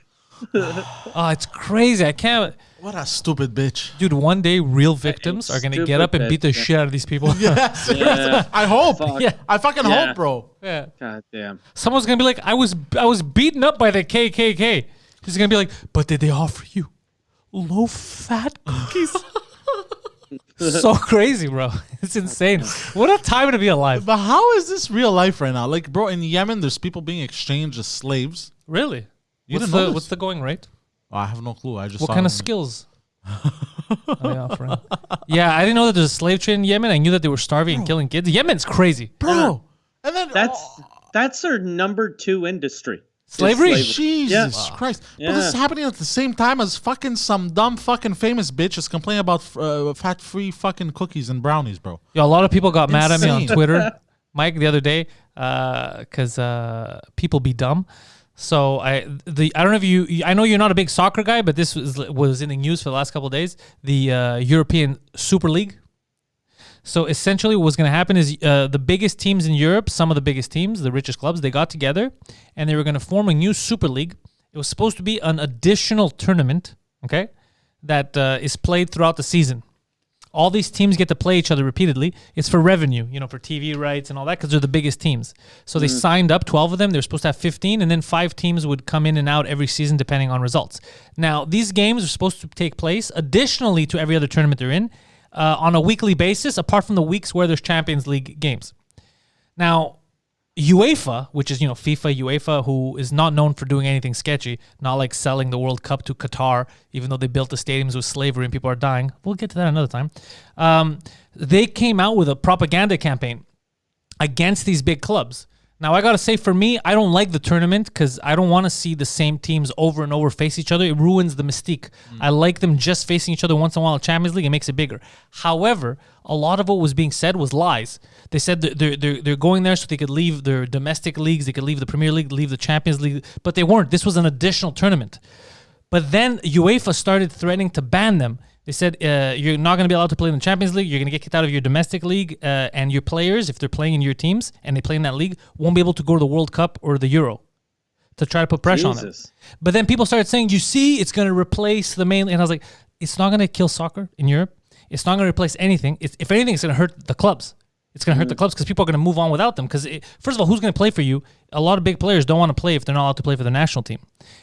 It's crazy. I can't. What a stupid bitch. Dude, one day real victims are going to get up and beat the shit out of these people. Yes. Yeah. I hope. Yeah. I fucking hope, bro. Yeah. God damn. Someone's going to be like, I was beaten up by the KKK. He's going to be like, but did they offer you low-fat cookies? So crazy, bro. It's insane. What a time to be alive. But how is this real life right now? Like, bro, in Yemen, there's people being exchanged as slaves. Really? What's the going rate? Oh, I have no clue. What kind of skills are they offering? Yeah, I didn't know that there's a slave trade in Yemen. I knew that they were starving and killing kids. Yemen's crazy. Bro. And then that's their number 2 industry. Slavery? Jesus Christ. Yeah. But this is happening at the same time as fucking some dumb fucking famous bitch is complaining about fat-free fucking cookies and brownies, bro. Yeah, a lot of people got mad at me on Twitter, Mike, the other day, because people be dumb. So I don't know if I know you're not a big soccer guy, but this was in the news for the last couple of days. The European Super League. So essentially what's going to happen is the biggest teams in Europe, some of the biggest teams, the richest clubs, they got together and they were going to form a new Super League. It was supposed to be an additional tournament, okay, that is played throughout the season. All these teams get to play each other repeatedly. It's for revenue, for TV rights and all that because they're the biggest teams. So they signed up, 12 of them. They were supposed to have 15, and then 5 teams would come in and out every season depending on results. Now, these games are supposed to take place additionally to every other tournament they're in, on a weekly basis, apart from the weeks where there's Champions League games. Now, UEFA, which is, FIFA, UEFA, who is not known for doing anything sketchy, not like selling the World Cup to Qatar, even though they built the stadiums with slavery and people are dying. We'll get to that another time. They came out with a propaganda campaign against these big clubs. Now, I got to say, for me, I don't like the tournament because I don't want to see the same teams over and over face each other. It ruins the mystique. I like them just facing each other once in a while in Champions League. It makes it bigger. However, a lot of what was being said was lies. They said they're going there so they could leave their domestic leagues, they could leave the Premier League, leave the Champions League, but they weren't. This was an additional tournament. But then UEFA started threatening to ban them. They said you're not going to be allowed to play in the Champions League. You're going to get kicked out of your domestic league, and your players, if they're playing in your teams and they play in that league, won't be able to go to the World Cup or the Euro to try to put pressure on them. But then people started saying, you see, it's going to replace the main. And I was like, it's not going to kill soccer in Europe. It's not going to replace anything. If anything, it's going to hurt the clubs. It's going to hurt the clubs because people are going to move on without them. Because first of all, who's going to play for you? A lot of big players don't want to play if they're not allowed to play for the national team.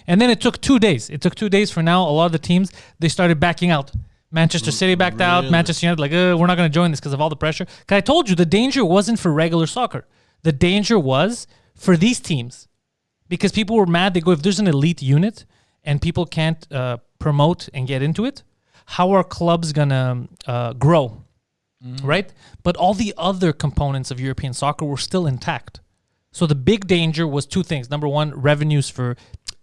And then it took 2 days. It took 2 days for now. A lot of the teams, they started backing out. Manchester City backed out. Manchester United we're not going to join this because of all the pressure. Because I told you, the danger wasn't for regular soccer. The danger was for these teams. Because people were mad. They go, if there's an elite unit and people can't promote and get into it, how are clubs going to grow? Right? But all the other components of European soccer were still intact. So the big danger was 2 things. Number one, revenues for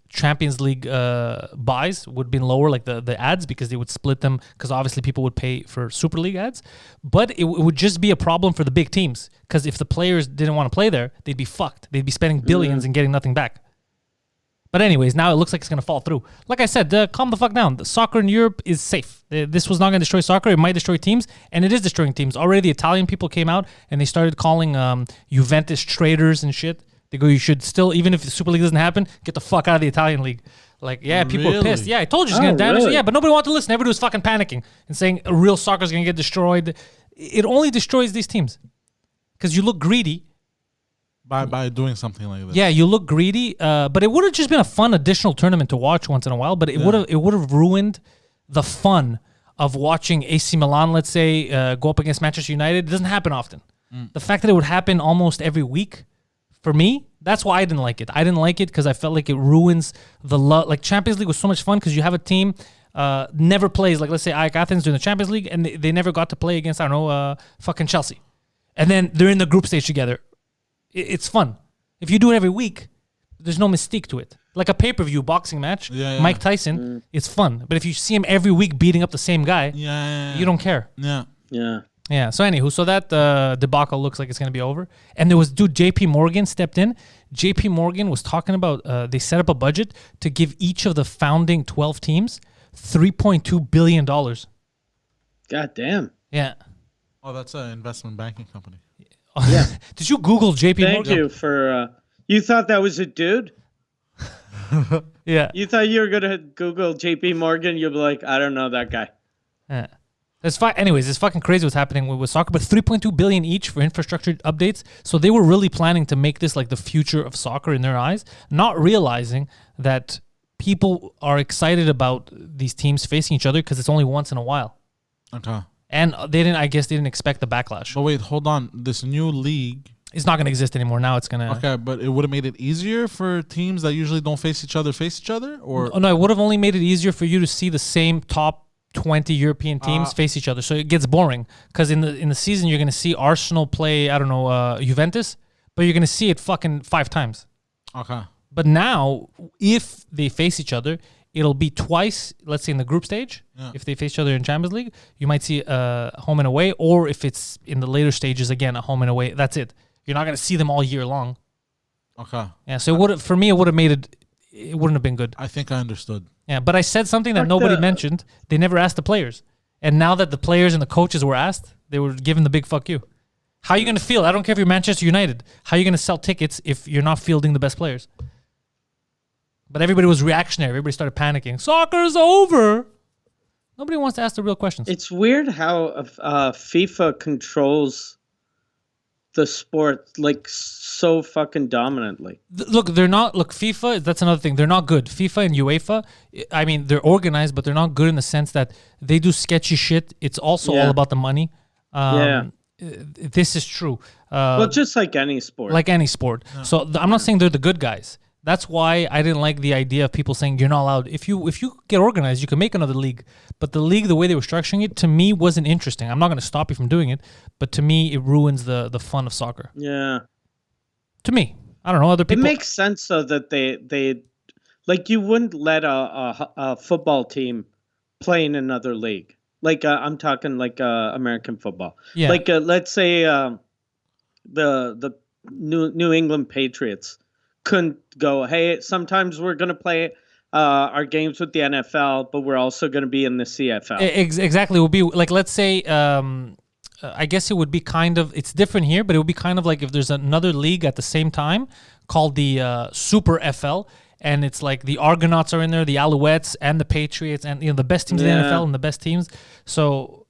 Champions League buys would have been lower, like the ads, because they would split them, because obviously people would pay for Super League ads. But it would just be a problem for the big teams, because if the players didn't want to play there, they'd be fucked. They'd be spending billions and getting nothing back. But anyways, now it looks like it's going to fall through. Like I said, calm the fuck down. The soccer in Europe is safe. This was not going to destroy soccer. It might destroy teams, and it is destroying teams. Already the Italian people came out, and they started calling Juventus traitors and shit. They go, you should still, even if the Super League doesn't happen, get the fuck out of the Italian league. Like, yeah, people are pissed. Yeah, I told you it's going to damage it. Yeah, but nobody wanted to listen. Everybody was fucking panicking and saying real soccer is going to get destroyed. It only destroys these teams because you look greedy. By doing something like this. Yeah, you look greedy, but it would have just been a fun additional tournament to watch once in a while, but it would have ruined the fun of watching AC Milan, let's say, go up against Manchester United. It doesn't happen often. The fact that it would happen almost every week, for me, that's why I didn't like it. I didn't like it because I felt like it ruins the love. Like, Champions League was so much fun because you have a team never plays, like, let's say AEK Athens during the Champions League, and they never got to play against, I don't know, fucking Chelsea. And then they're in the group stage together. It's fun. If you do it every week, there's no mystique to it. Like a pay-per-view boxing match, Mike Tyson, it's fun. But if you see him every week beating up the same guy, you don't care. Yeah. So anywho, so that debacle looks like it's going to be over. And there was, JP Morgan stepped in. JP Morgan was talking about, they set up a budget to give each of the founding 12 teams $3.2 billion. God damn. Yeah. Oh, that's an investment banking company. Yeah. Did you Google JP Morgan? Thank you for, you thought that was a dude? Yeah. You thought you were going to Google JP Morgan, you'll be like, I don't know that guy. Yeah. Anyways, it's fucking crazy what's happening with soccer, but $3.2 billion each for infrastructure updates. So they were really planning to make this like the future of soccer in their eyes, not realizing that people are excited about these teams facing each other because it's only once in a while. Okay. And they didn't expect the backlash. But wait, hold on. This new league, it's not going to exist anymore. Now it's going to... Okay, but it would have made it easier for teams that usually don't face each other? Or no, it would have only made it easier for you to see the same top 20 European teams face each other. So it gets boring because in the season you're going to see Arsenal play, I don't know, Juventus, but you're going to see it fucking 5 times. Okay. But now, if they face each other, it'll be twice, let's say in the group stage. Yeah. If they face each other in Champions League, you might see home and away, or if it's in the later stages, again, a home and away. That's it. You're not going to see them all year long. Okay. Yeah, so for me, it would have made it wouldn't have been good. I think I understood. Yeah, but I said something that nobody mentioned. They never asked the players. And now that the players and the coaches were asked, they were given the big fuck you. How are you going to feel? I don't care if you're Manchester United. How are you going to sell tickets if you're not fielding the best players? But everybody was reactionary. Everybody started panicking. Soccer's over. Nobody wants to ask the real questions. It's weird how FIFA controls the sport like so fucking dominantly. They're not. Look, FIFA, that's another thing. They're not good. FIFA and UEFA, I mean, they're organized, but they're not good in the sense that they do sketchy shit. It's also all about the money. this is true. Well, just like any sport. Like any sport. Yeah. So I'm not saying they're the good guys. That's why I didn't like the idea of people saying you're not allowed. If you get organized, you can make another league. But the league, the way they were structuring it, to me wasn't interesting. I'm not going to stop you from doing it, but to me, it ruins the fun of soccer. Yeah. To me, I don't know. Other people. It makes sense though that they like you wouldn't let a football team play in another league. Like I'm talking like American football. Yeah. Like let's say the New England Patriots couldn't go, hey, sometimes we're going to play our games with the NFL, but we're also going to be in the CFL. Exactly. It would be like, let's say, I guess it would be kind of, it's different here, but it would be kind of like if there's another league at the same time called the Super FL, and it's like the Argonauts are in there, the Alouettes and the Patriots, and the best teams in the NFL and the best teams. So,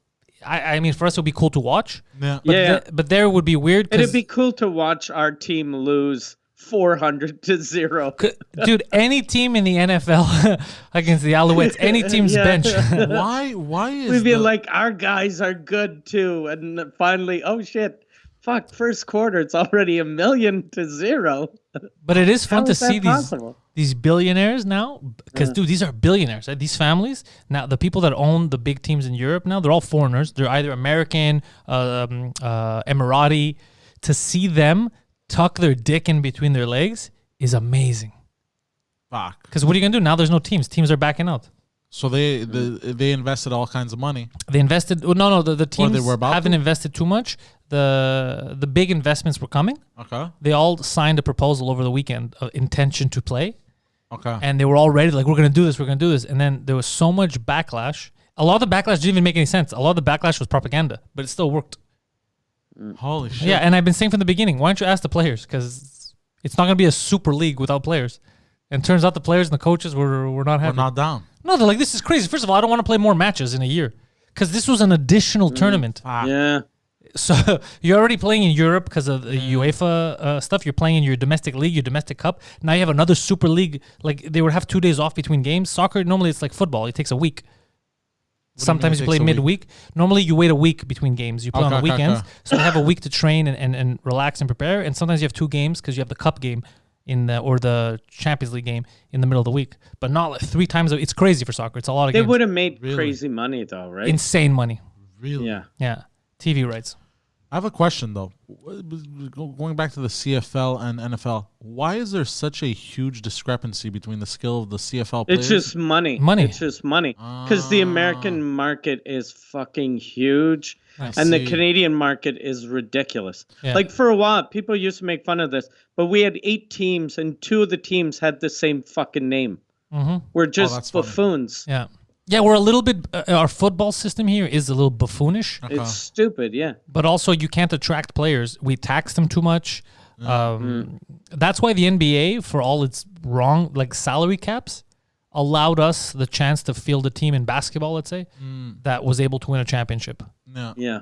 I mean, for us, it would be cool to watch. Yeah. But there it would be weird. It'd be cool to watch our team lose 400-0. Dude, any team in the NFL against the Alouettes, any team's bench. Why is we'd be like, our guys are good too, and finally, oh shit, fuck, first quarter, it's already 1,000,000-0. But it is fun to see these billionaires now, because dude, these are billionaires. Right? These families now, the people that own the big teams in Europe now, they're all foreigners. They're either American, Emirati. To see them tuck their dick in between their legs is amazing. Fuck. Because what are you gonna do now? There's no teams. Teams are backing out. So they invested all kinds of money. They invested. No. The teams haven't invested too much. The big investments were coming. Okay. They all signed a proposal over the weekend of intention to play. Okay. And they were all ready. Like, we're gonna do this. We're gonna do this. And then there was so much backlash. A lot of the backlash didn't even make any sense. A lot of the backlash was propaganda, but it still worked. Holy shit. Yeah, and I've been saying from the beginning, why don't you ask the players? Because it's not going to be a super league without players. And turns out the players and the coaches were not happy. We're not down. No, they're like, this is crazy. First of all, I don't want to play more matches in a year. Because this was an additional tournament. Yeah. So you're already playing in Europe because of the UEFA stuff. You're playing in your domestic league, your domestic cup. Now you have another super league. Like, they would have 2 days off between games. Soccer, normally it's like football. It takes a week. Sometimes you play midweek. Normally you wait a week between games. You play on the weekends. So you have a week to train and relax and prepare. And sometimes you have 2 games because you have the cup game or the Champions League game in the middle of the week. But not like 3 times. It's crazy for soccer. It's a lot of games. They would have made crazy money though, right? Insane money. Really? Yeah. TV rights. I have a question though. Going back to the CFL and NFL, why is there such a huge discrepancy between the skill of the CFL players? It's just money. It's just money. Because the American market is fucking huge. And the Canadian market is ridiculous. Yeah. Like, for a while, people used to make fun of this, but we had 8 teams and 2 of the teams had the same fucking name. We're just buffoons. Funny. Yeah, we're a little bit, our football system here is a little buffoonish. It's stupid, yeah. But also, you can't attract players. We tax them too much. That's why the NBA, for all its wrong, like salary caps, allowed us the chance to field a team in basketball, let's say, that was able to win a championship. Yeah.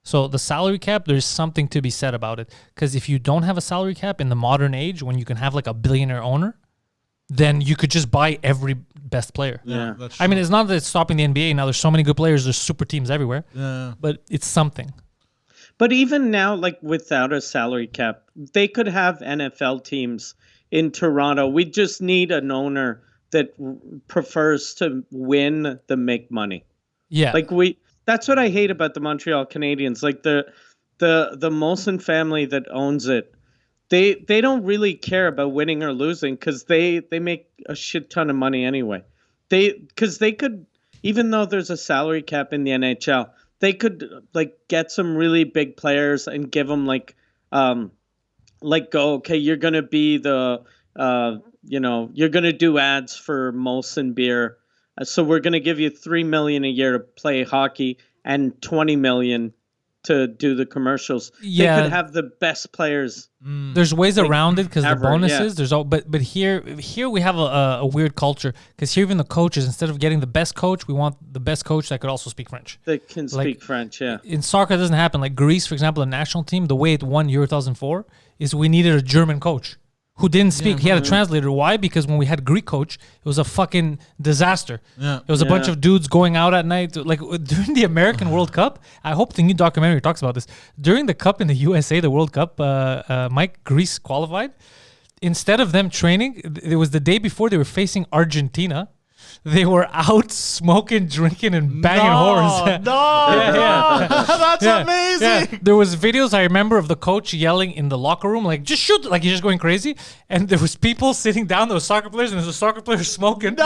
So the salary cap, there's something to be said about it. Because if you don't have a salary cap in the modern age, when you can have like a billionaire owner, then you could just buy every best player. Yeah. I mean, it's not that it's stopping the NBA now. There's so many good players. There's super teams everywhere. Yeah. But it's something. But even now, like, without a salary cap, they could have NFL teams in Toronto. We just need an owner that prefers to win than make money. Yeah. Like, that's what I hate about the Montreal Canadiens. Like, the Molson family that owns it, they don't really care about winning or losing because they make a shit ton of money anyway. Because they could, even though there's a salary cap in the NHL, they could like get some really big players and give them go, okay, you're gonna be the you're gonna do ads for Molson beer, so we're gonna give you $3 million a year to play hockey and $20 million to do the commercials. Yeah. They could have the best players. There's ways around it because the bonuses. Yeah. There's but here we have a weird culture because here even the coaches, instead of getting the best coach, we want the best coach that could also speak French. That can speak French. Yeah. In soccer, it doesn't happen. Like Greece, for example, the national team, the way it won Euro 2004 is we needed a German coach. who didn't speak. He had a translator. Why? Because when we had Greek coach, it was a fucking disaster. Yeah. It was a bunch of dudes going out at night. Like during the American World Cup, I hope the new documentary talks about this. During the cup in the USA, the World Cup, Greece qualified. Instead of them training, it was the day before they were facing Argentina. They were out smoking, drinking, and banging whores. That's amazing. Yeah. There was videos I remember of the coach yelling in the locker room, like just shoot, like he's just going crazy. And there was people sitting down. There was soccer players, and there was a soccer player smoking.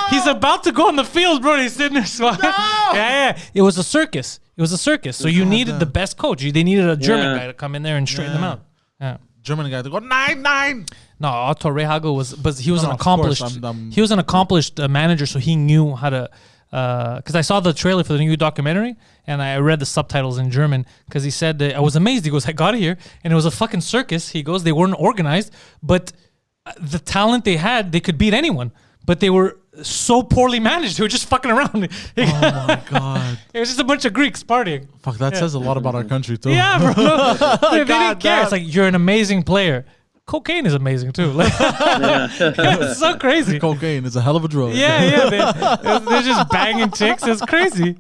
He's about to go on the field, bro. He's sitting there smoking. Yeah. It was a circus. So you needed the best coach. They needed a German guy to come in there and straighten them out. Yeah. German guy to go 9-9. No, Otto Rehhagel he was an accomplished. He was an accomplished manager, so he knew how to. Because I saw the trailer for the new documentary and I read the subtitles in German. Because he said I was amazed. He goes, I got here and it was a fucking circus. He goes, they weren't organized, but the talent they had, they could beat anyone. But they were so poorly managed. They were just fucking around. Oh my god! It was just a bunch of Greeks partying. Fuck, that says a lot about our country too. Yeah, bro. They didn't care. It's like, you're an amazing player. Cocaine is amazing too. Like, it's so crazy. Cocaine is a hell of a drug. Yeah. They're just banging chicks. It's crazy.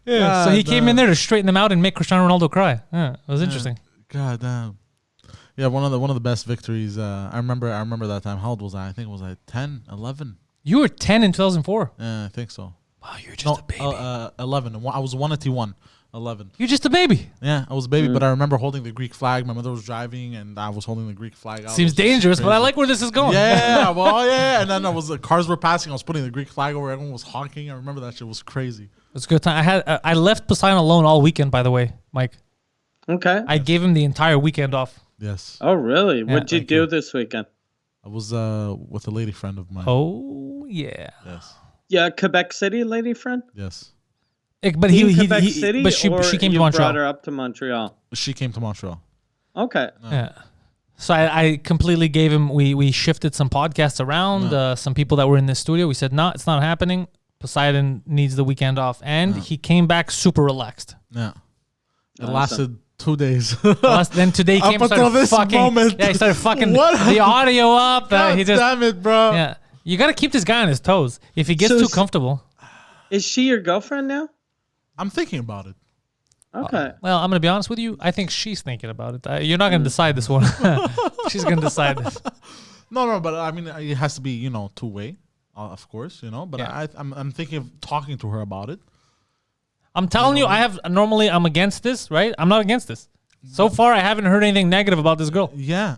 Yeah. So he came in there to straighten them out and make Cristiano Ronaldo cry. Yeah, it was interesting. God damn. Yeah, one of the best victories. I remember that time. How old was I? I think it was like 10, 11. You were 10 in 2004. Yeah, I think so. Wow, you're just a baby. 11. I was 181. 11. You're just a baby. Yeah, I was a baby, but I remember holding the Greek flag. My mother was driving, and I was holding the Greek flag out. Seems dangerous, but I like where this is going. Yeah, well, yeah. And then the cars were passing. I was putting the Greek flag over. Everyone was honking. I remember that shit was crazy. It's a good time. I left Poseidon alone all weekend, by the way, Mike. Okay. I gave him the entire weekend off. Yes. Oh, really? What'd you do this weekend? I was with a lady friend of mine. Oh, yeah. Yes. Yeah, Quebec City lady friend? Yes. But she came to Montreal. Brought her up to Montreal. She came to Montreal. Okay. Yeah. So I completely gave him. We shifted some podcasts around. Some people that were in this studio. We said, no, it's not happening. Poseidon needs the weekend off, and he came back super relaxed. Yeah. It lasted 2 days. Then today he came and started fucking. Moment. Yeah, he started fucking the audio up. Damn it, bro. Yeah. You got to keep this guy on his toes. If he gets too comfortable. Is she your girlfriend now? I'm thinking about it. Okay. Well, I'm going to be honest with you. I think she's thinking about it. You're not going to decide this one. She's going to decide this. No, but I mean, it has to be, two-way, of course, But I'm thinking of talking to her about it. I'm telling you, I'm against this, right? I'm not against this. So far, I haven't heard anything negative about this girl. Yeah.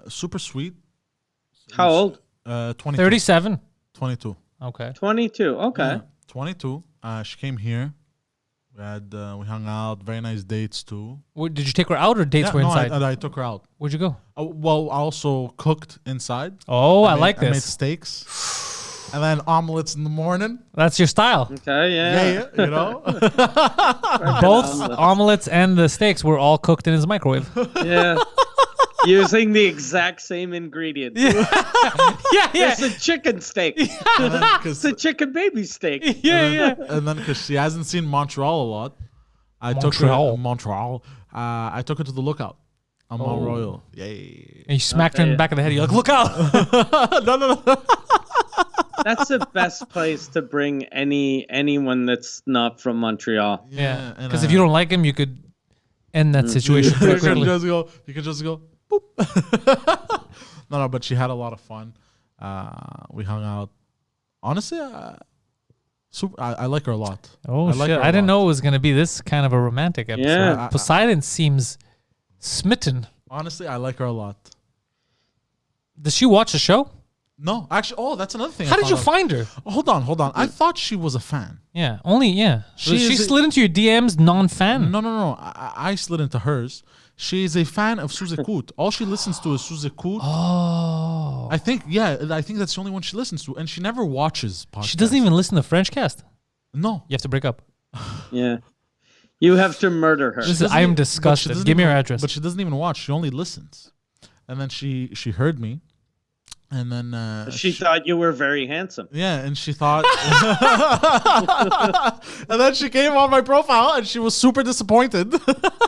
Super sweet. How old? 22. 37. 22. Okay. 22. Okay. Yeah, 22. She came here. We hung out. Very nice dates too. Did you take her out or dates were inside? I took her out. Where'd you go? Well, I also cooked inside. Oh, I like this. I made steaks. And then omelets in the morning. That's your style. Okay, yeah. Both omelets and the steaks were all cooked in his microwave. Yeah. Using the exact same ingredients. Yeah. It's a chicken steak. It's a chicken baby steak. Yeah. And then because she hasn't seen Montreal a lot, I took her to the Lookout on Mont Royal. Yay. And you smacked her in the back of the head. You're like, look out. No. That's the best place to bring anyone that's not from Montreal. Yeah. Because if you don't like him, you could end that situation pretty quickly. You could just go, boop. No, but she had a lot of fun. We hung out. Honestly, I like her a lot. Oh, shit. I didn't know it was going to be this kind of a romantic episode. Yeah. Poseidon seems smitten. Honestly, I like her a lot. Does she watch the show? No, actually, that's another thing. How did you find her? Hold on. I thought she was a fan. Yeah, She slid into your DMs non-fan? No. I slid into hers. She is a fan of Suze Koot. All she listens to is Suze Koot. Oh. I think that's the only one she listens to. And she never watches podcasts. She doesn't even listen to French Cast? No. You have to break up. Yeah. You have to murder her. I am disgusted. Give me her address. But she doesn't even watch. She only listens. And then she heard me. And then she thought you were very handsome. Yeah, and she thought, and then she came on my profile, and she was super disappointed. She's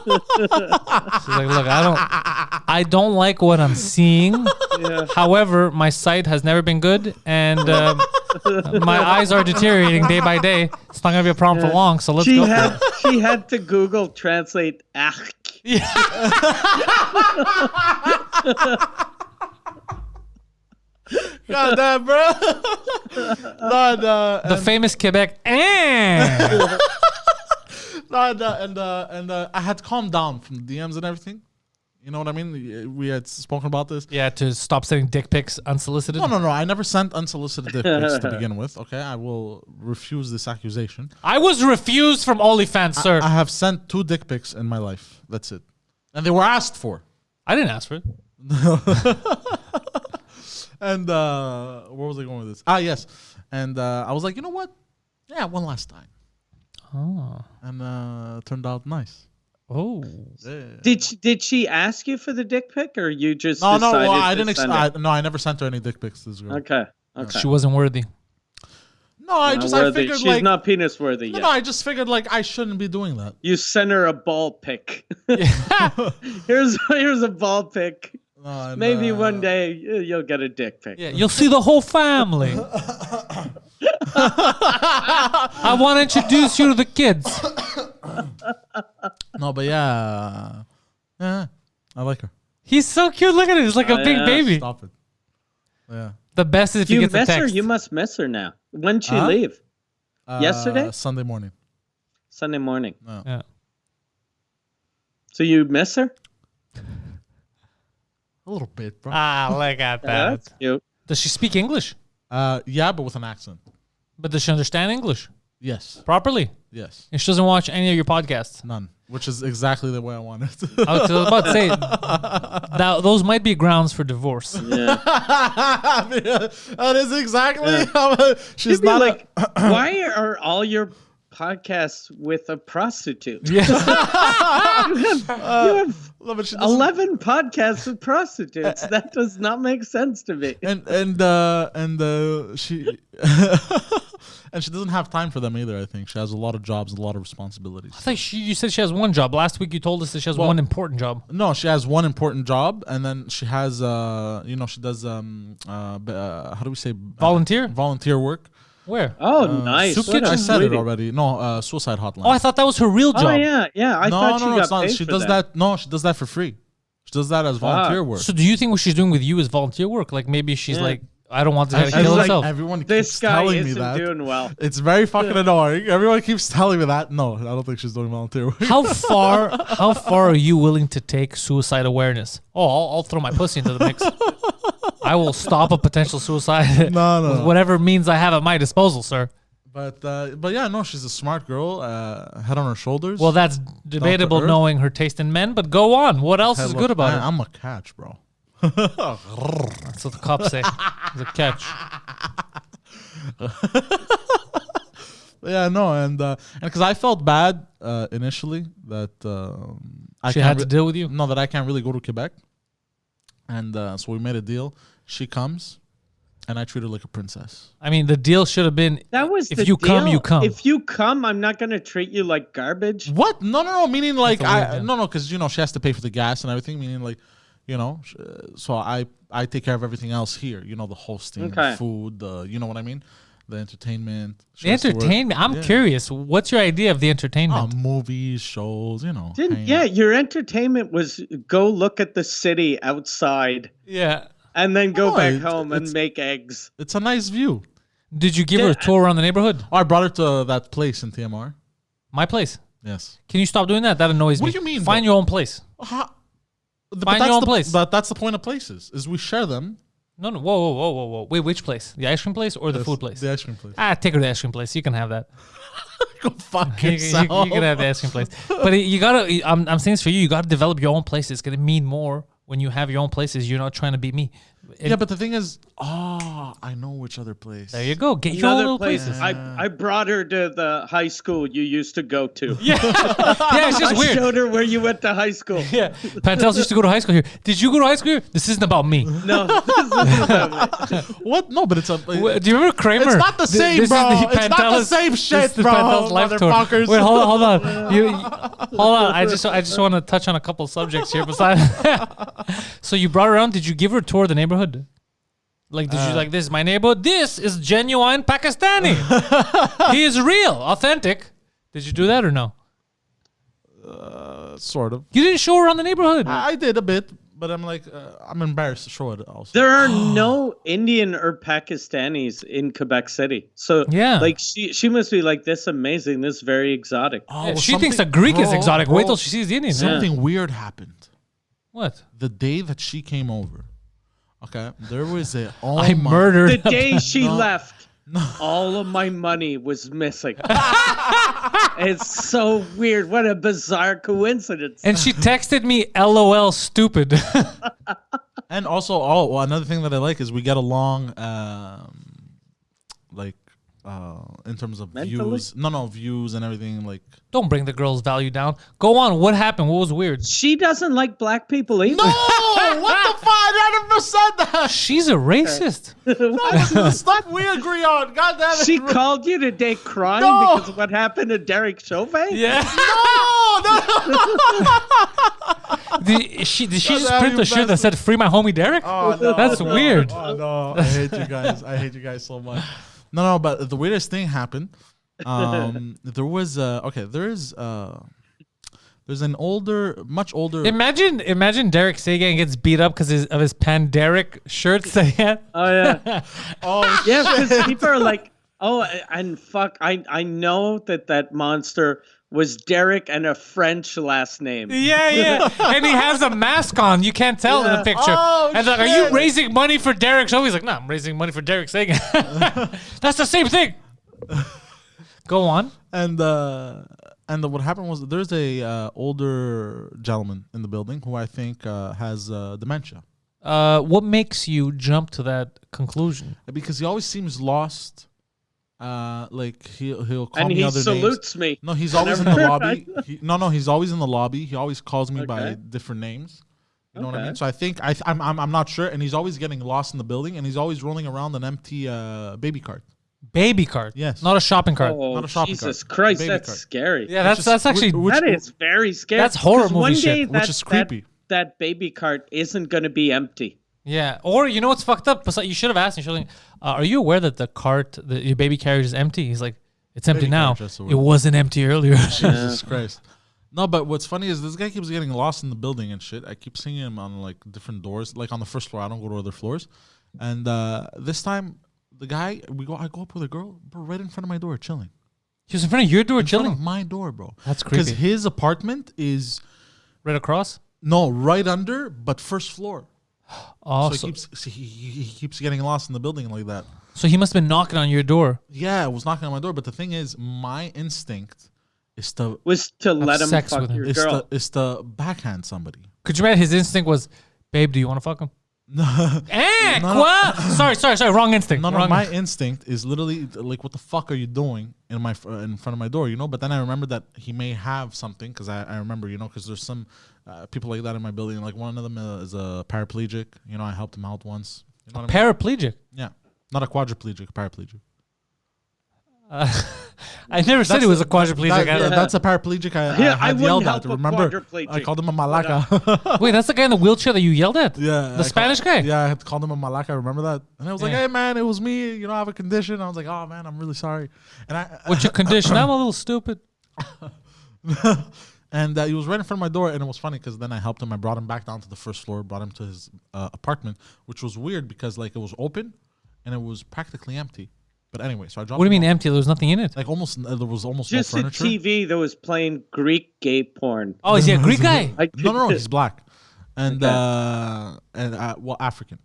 like, "Look, I don't like what I'm seeing. Yeah. However, my sight has never been good, and my eyes are deteriorating day by day. It's not gonna be a problem for long. So let's go." She had to Google translate. Yeah. God damn, bro. The famous Quebec. And I had calmed down from the DMs and everything. You know what I mean? We had spoken about this. Yeah, to stop sending dick pics unsolicited. No. I never sent unsolicited dick pics to begin with. Okay, I will refuse this accusation. I was refused from OnlyFans, sir. I have sent 2 dick pics in my life. That's it. And they were asked for. I didn't ask for it. And where was I going with this? Yes. And I was like, you know what? Yeah, one last time. Oh. And turned out nice. Oh. Yeah. Did she ask you for the dick pic, or you just No, I didn't. I never sent her any dick pics. This girl. Okay. She wasn't worthy. No, I figured she's like, not penis worthy yet. No, I just figured like I shouldn't be doing that. You sent her a ball pic. Here's a ball pic. Maybe one day you'll get a dick pic. Yeah, you'll see the whole family. I want to introduce you to the kids. No, but yeah, I like her. He's so cute. Look at it. He's like a big baby. Stop it. Yeah. The best is if you get the text. Her? You must miss her now. When'd she leave? Yesterday? Sunday morning. Sunday morning. No. Yeah. So you miss her? A little bit, bro. Look at that. That's cute. Does she speak English? Yeah, but with an accent. But does she understand English? Yes. Properly? Yes. And she doesn't watch any of your podcasts? None. Which is exactly the way I want it. I was about to say, those might be grounds for divorce. Yeah. That is exactly how she's not like, why are all your podcasts with a prostitute? Yeah. you have 11 podcasts with prostitutes. That does not make sense to me. And she and she doesn't have time for them either. I think she has a lot of jobs, a lot of responsibilities. I thought you said she has one job. Last week you told us that she has one important job. No, she has one important job, and then she has she does how do we say volunteer work. Where? Oh, nice. Soup kitchen. I said it already. No, suicide hotline. Oh, I thought that was her real job. Oh, yeah. I thought she got paid She for does that. No, she does that for free. She does that as volunteer work. So do you think what she's doing with you is volunteer work? Like maybe she's like, I don't want to kill herself. Everyone keeps telling me that. Doing well. It's very fucking annoying. Everyone keeps telling me that. No, I don't think she's doing volunteer work. How far are you willing to take suicide awareness? Oh, I'll throw my pussy into the mix. I will stop a potential suicide with whatever means I have at my disposal, sir. But yeah, no, she's a smart girl, head on her shoulders. Well, that's debatable knowing her taste in men, but go on. What else is good about her? I'm a catch, bro. That's what the cops say. It's a catch. Yeah, no, and because I felt bad initially that she had to deal with you. No, that I can't really go to Quebec, and so we made a deal. She comes, and I treat her like a princess. I mean, the deal should have been if you come, you come. If you come, I'm not gonna treat you like garbage. What? No. Meaning like because she has to pay for the gas and everything. Meaning like. So I take care of everything else here. The hosting, the food, you know what I mean? The entertainment. The entertainment? I'm curious. What's your idea of the entertainment? Movies, shows, your entertainment was go look at the city outside. Yeah. And then go back home and make eggs. It's a nice view. Did you give her a tour around the neighborhood? Oh, I brought her to that place in TMR. My place? Yes. Can you stop doing that? That annoys me. What do you mean? Find your own place. Find your own place. That's the point of places, is we share them. No. Whoa. Wait, which place? The ice cream place or the food place? The ice cream place. Take her to the ice cream place. You can have that. Go fuck yourself. You can have the ice cream place. But you gotta, I'm saying this for you, you gotta develop your own place. It's gonna mean more when you have your own places. You're not trying to be me. Yeah, but the thing is, I know which other place. There you go. Get your own little place. places. I brought her to the high school you used to go to. Yeah, it's just weird. I showed her where you went to high school. Yeah, Pantelis used to go to high school here. Did you go to high school here? This isn't about me. No, this isn't about me. What? No, but it's a. Do you remember Kramer? It's not the same, bro. It's not the same shit, bro. Motherfuckers. Wait, hold on. Hold on. I just want to touch on a couple subjects here. Besides, so you brought her around. Did you give her a tour of the neighborhood? Like, did you like, this is my neighborhood? This is genuine Pakistani. He is real, authentic. Did you do that or no? Sort of. You didn't show her on the neighborhood. I did a bit, but I'm like, I'm embarrassed to show it also. There are no Indian or Pakistanis in Quebec City. So, yeah, like, she must be like, this amazing, this very exotic. Yeah, she thinks the Greek is exotic. Wait till she sees the Indian. Something weird happened. What? The day that she came over. Okay, there was a. I murdered. The day she left, all of my money was missing. It's so weird. What a bizarre coincidence. And she texted me, "LOL, stupid." And also, another thing that I like is we get along, in terms of views. Views and everything. Like, don't bring the girl's value down. Go on. What happened? What was weird? She doesn't like black people either. No, what the fuck? I never said that. She's a racist. The stuff we agree on. God damn it. She called you today crying because of what happened to Derek Chauvin? Yeah. No. Did she just print a shirt that said "Free my homie Derek"? Oh, no, That's weird. Oh no, I hate you guys. I hate you guys so much. No, but the weirdest thing happened. There was there's an much older. Imagine Derek Sagan gets beat up because of his Pan-Derek shirts that he had. Oh yeah. Yeah, because people are like, and fuck, I know that monster was Derek and a French last name. Yeah. And he has a mask on. You can't tell in the picture. Oh, and like, are you raising money for Derek? So he's like, no, I'm raising money for Derek Sagan. That's the same thing. Go on. And what happened was there's a older gentleman in the building who I think has dementia. What makes you jump to that conclusion? Because he always seems lost. Like he'll call and me other names. And he salutes me. No, he's always in the lobby. He's always in the lobby. He always calls me by different names. You know what I mean? So I think I'm not sure, and he's always getting lost in the building, and he's always rolling around an empty baby cart. Baby cart, yes, not a shopping cart. Oh, not a shopping Jesus cart. Christ, Baby that's cart. scary. Yeah, that's actually that is very scary. That's horror movie shit, which is creepy. That baby cart isn't going to be empty. Yeah, or you know what's fucked up? You should have asked me. Are you aware that the cart, your baby carriage, is empty? He's like, it's empty now. It wasn't empty earlier. Jesus Christ. No, but what's funny is this guy keeps getting lost in the building and shit. I keep seeing him on like different doors, like on the first floor. I don't go to other floors. And this time, the guy, I go up with a girl, bro, right in front of my door, chilling. He was in front of your door, chilling? In front of my door, bro. That's creepy. Because his apartment is right across. No, right under, but first floor. Oh, so he keeps getting lost in the building like that. So he must have been knocking on your door. Yeah, it was knocking on my door. But the thing is, my instinct is to let him fuck your girl. Is to backhand somebody. Could you imagine his instinct was, babe, do you want to fuck him? No. Sorry. Wrong instinct. My instinct is literally like, what the fuck are you doing in front of my door? You know. But then I remember that he may have something because I remember, you know, because there's some people like that in my building. Like one of them is a paraplegic. You know, I helped him out once. You know what I mean? Paraplegic. Yeah, not a quadriplegic, paraplegic. I never said he was a quadriplegic. That's a paraplegic I had yelled at. Remember? I called him a malaca. Wait, that's the guy in the wheelchair that you yelled at? Yeah. The Spanish guy? Yeah, I had called him a malaca. I remember that. And I was like, hey, man, it was me. You know, I have a condition. I was like, oh, man, I'm really sorry. And what's your condition? I'm a little stupid. And he was right in front of my door. And it was funny because then I helped him. I brought him back down to the first floor, brought him to his apartment, which was weird because like it was open and it was practically empty. But anyway, so I dropped. What do you mean empty? There was nothing in it. Like almost, there was almost just no furniture. Just a TV that was playing Greek gay porn. Oh, is he a Greek guy? No, he's black, and African.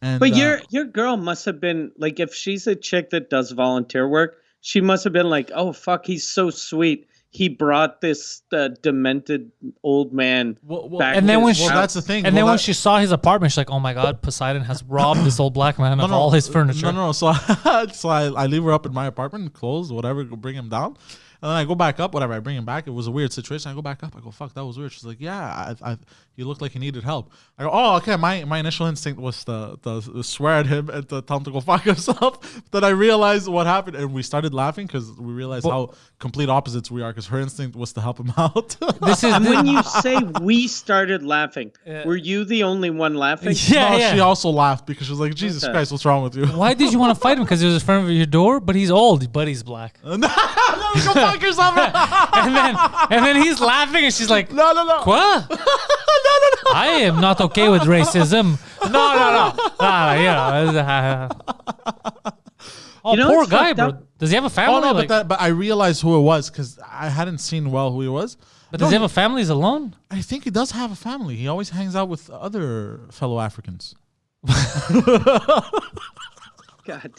And but your girl must have been like, if she's a chick that does volunteer work, she must have been like, oh fuck, he's so sweet. he brought this demented old man back. And then when that's the thing. And then when she saw his apartment, she's like, "Oh my God, Poseidon has robbed this old black man of all his furniture." No. So I leave her up in my apartment, clothes, whatever, go bring him down. And then I go back up, whatever. I bring him back. It was a weird situation. I go back up. I go, fuck, that was weird. She's like, yeah, you looked like he needed help. I go, oh, okay. My initial instinct was to swear at him and to tell him to go fuck himself. Then I realized what happened, and we started laughing because we realized how complete opposites we are. Because her instinct was to help him out. And when you say we started laughing, were you the only one laughing? Yeah. She also laughed because she was like, Jesus Christ, what's wrong with you? Why did you want to fight him? Because he was in front of your door, but he's old, but he's black. Go fuck yourself. and then he's laughing, and she's like, No. What? No. I am not okay with racism. No. Poor guy, bro. Does he have a family? Oh no, but I realized who it was because I hadn't seen who he was. But does he have a family? He's alone? I think he does have a family. He always hangs out with other fellow Africans. God.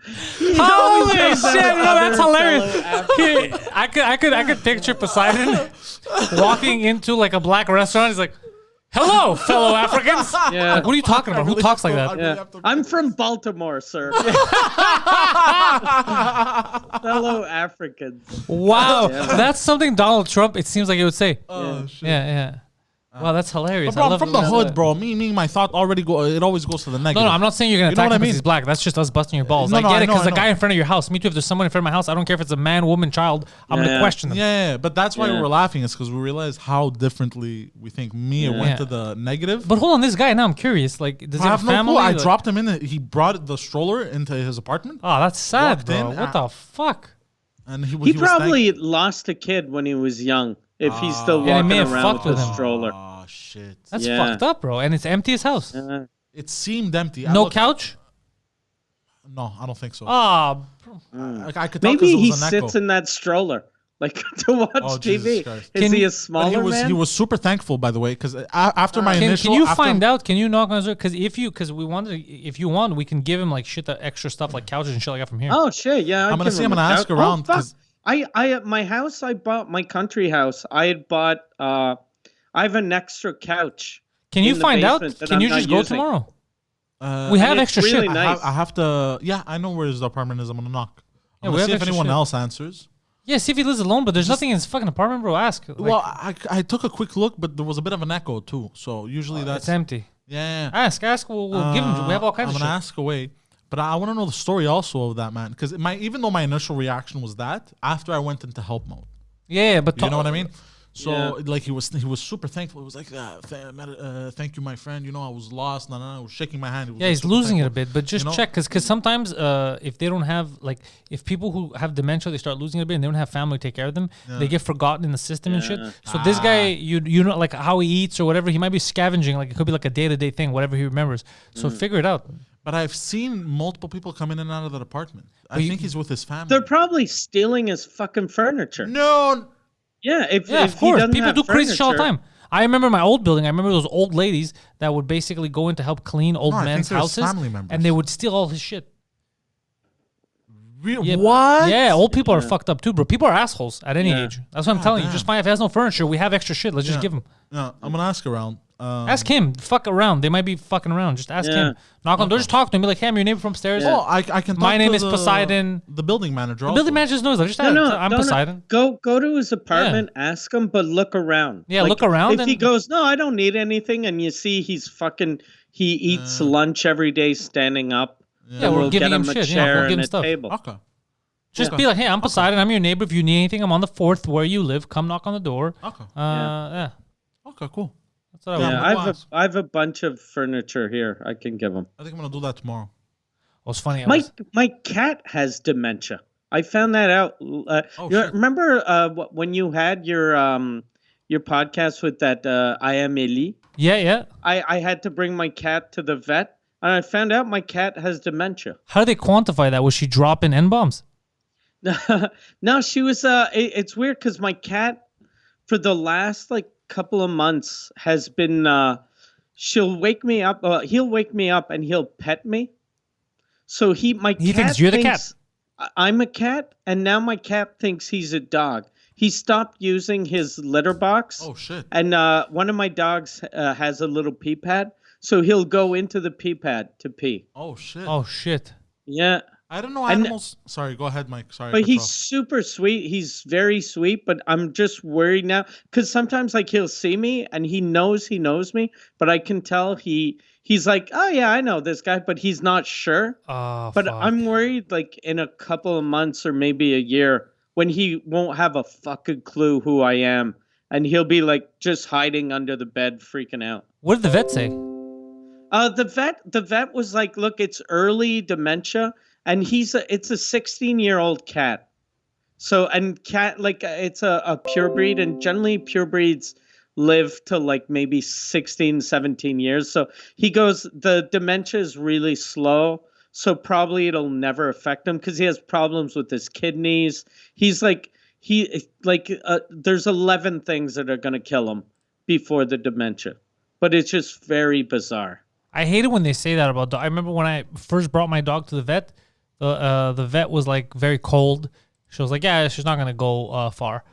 Holy shit! No, that's hilarious. I could picture Poseidon walking into like a black restaurant. He's like, "Hello, fellow Africans." Yeah. Like, what are you talking about? Who talks like that? Yeah. I'm from Baltimore, sir. Fellow Africans. Wow, that's something Donald Trump. It seems like he would say. Oh shit! Yeah. Wow, that's hilarious. Bro, I'm from the hood, bro. Me, my thought already it always goes to the negative. No, I'm not saying you're gonna attack him because he's black. That's just us busting your balls. I get it because the guy in front of your house. Me too. If there's someone in front of my house, I don't care if it's a man, woman, child. I'm gonna question them. Yeah, but that's why we were laughing. Is because we realized how differently we think. It went to the negative. But hold on, this guy. Now I'm curious. Like, does he have a family? No clue. I dropped him in. He brought the stroller into his apartment. Oh, that's sad, bro. What the fuck? And he probably lost a kid when he was young. If he's still walking around with a stroller. Oh shit! That's fucked up, bro. And it's empty as house. It seemed empty. No couch? No, I don't think so. I could tell maybe he sits in that stroller, like to watch TV. Is he a smaller man? He was super thankful, by the way, because after my initial. Can you find out? Can you knock on his door? Because if you want, we can give him like shit, the extra stuff like couches and shit like that from here. Oh shit, yeah. I'm gonna ask around. I at my house, I bought my country house. I had bought. I have an extra couch. Can you find out? Can you just go tomorrow? We have extra really shit. Nice. I have to. Yeah, I know where his apartment is. I'm gonna knock. I'm gonna see if anyone else answers. Yeah, see if he lives alone. But there's nothing in his fucking apartment, bro. Ask. Well, I took a quick look, but there was a bit of an echo too. So usually that's it's empty. Yeah. Ask. We'll give him. We have all kinds of shit. I'm gonna ask away. But I want to know the story also of that man, because even though my initial reaction was that, after I went into help mode. Yeah, but you know what I mean. So like he was super thankful. He was like, "Thank you, my friend. You know, I was lost. I was shaking my hand." He's losing it a bit, but just check because sometimes if they don't have if people who have dementia they start losing it a bit and they don't have family to take care of them, they get forgotten in the system and shit. So this guy, you know, like how he eats or whatever, he might be scavenging. Like it could be like a day-to-day thing, whatever he remembers. So figure it out. But I've seen multiple people come in and out of that apartment. I think he's with his family. They're probably stealing his fucking furniture. No. Yeah, if of course. People do crazy shit all the time. I remember my old building. I remember those old ladies that would basically go in to help clean old men's houses. And they would steal all his shit. Yeah, what? Yeah, old people are fucked up too, bro. People are assholes at any age. That's what I'm telling you. Just find if he has no furniture, we have extra shit. Let's just give him. Yeah, I'm going to ask around. Ask him. Fuck around. They might be fucking around. Just ask him. Knock on the door. Just talk to him. Be like, hey, I'm your neighbor from upstairs. Yeah. Oh, I can talk My name is Poseidon. The building manager. The building manager knows. Just I'm Poseidon. Go to his apartment. Ask him, but look around. Yeah, look around. If he goes, no, I don't need anything, and you see he eats lunch every day standing up. Yeah, we're giving him shit. We're giving stuff. Table. Okay. Just be like, hey, I'm Poseidon. I'm your neighbor. If you need anything, I'm on the 4th where you live. Come knock on the door. Okay. Yeah. Okay, cool. That's what I have a bunch of furniture here. I can give him. I think I'm gonna do that tomorrow. Well, it's funny. My cat has dementia. I found that out. Remember when you had your podcast with that I Am Ellie? Yeah. I had to bring my cat to the vet, and I found out my cat has dementia. How do they quantify that? Was she dropping N-bombs? No, she was. It's weird because my cat, for the last couple of months, has been. She'll wake me up. He'll wake me up and he'll pet me. So my cat thinks you're the cat. I'm a cat, and now my cat thinks he's a dog. He stopped using his litter box. Oh shit! And one of my dogs has a little pee pad, so he'll go into the pee pad to pee. Oh shit! Oh shit! Yeah. I don't know animals. Sorry, go ahead, Mike. Sorry. But he's super sweet. He's very sweet, but I'm just worried now because sometimes like he'll see me and he knows me, but I can tell he's like, oh yeah, I know this guy, but he's not sure. Oh, but fuck. I'm worried like in a couple of months or maybe a year when he won't have a fucking clue who I am and he'll be like just hiding under the bed freaking out. What did the vet say? The vet was like, look, it's early dementia. And it's a 16-year-old cat. So, and cat, like, it's a pure breed. And generally, pure breeds live to, like, maybe 16, 17 years. So, he goes, the dementia is really slow. So, probably it'll never affect him because he has problems with his kidneys. He's like, there's 11 things that are going to kill him before the dementia. But it's just very bizarre. I hate it when they say that about dogs. I remember when I first brought my dog to the vet, the vet was like very cold. She was like, yeah, she's not going to go far.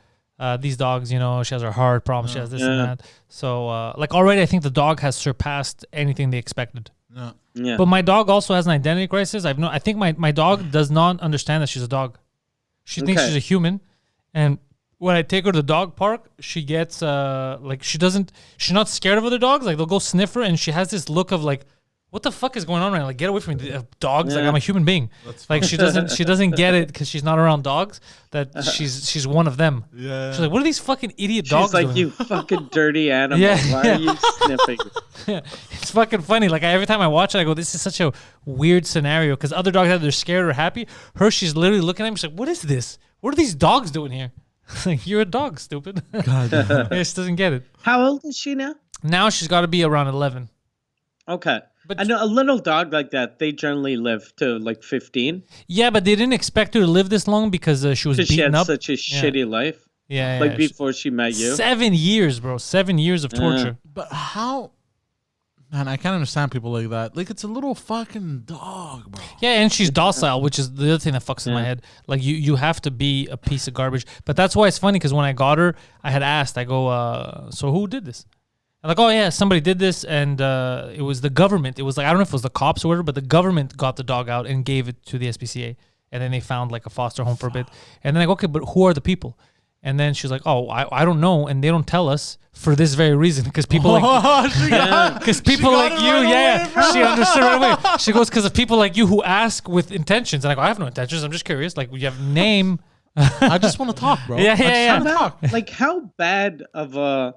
These dogs, you know, she has her heart problems. She has this and that. So like already I think the dog has surpassed anything they expected. Yeah. But my dog also has an identity crisis. I think my dog does not understand that she's a dog. She thinks she's a human. And when I take her to the dog park, she gets like she's not scared of other dogs. Like they'll go sniff her and she has this look of like, what the fuck is going on right now? Like, get away from me, dogs. Like, I'm a human being. Like, she doesn't get it because she's not around dogs. That she's one of them. Yeah. She's like, what are these fucking idiot dogs She's like, doing? you fucking dirty animal. Why are you sniffing? It's fucking funny. Like, every time I watch it, I go, this is such a weird scenario because other dogs either scared or happy. She's literally looking at me. She's like, what is this? What are these dogs doing here? Like, you're a dog, stupid. God. She just doesn't get it. How old is she now? Now she's got to be around 11. Okay. But I know a little dog like that, they generally live to like 15. Yeah, but they didn't expect her to live this long because she was beaten up. Such a shitty life. Yeah, like before she met you. 7 years, bro. 7 years of torture. But how? Man, I can't understand people like that. Like, it's a little fucking dog, bro. Yeah, and she's docile, which is the other thing that fucks in my head. Like, you have to be a piece of garbage. But that's why it's funny, because when I got her, I had asked, I go, so who did this? I'm like, oh, yeah, somebody did this, and it was the government. It was like, I don't know if it was the cops or whatever, but the government got the dog out and gave it to the SPCA. And then they found, like, a foster home for a bit. And then I go, okay, but who are the people? And then she's like, oh, I don't know, and they don't tell us for this very reason, because people like people like you, she understood right away. She goes, because of people like you who ask with intentions. And I go, I have no intentions. I'm just curious. Like, you have name. I just want to talk, bro. Like, how bad of a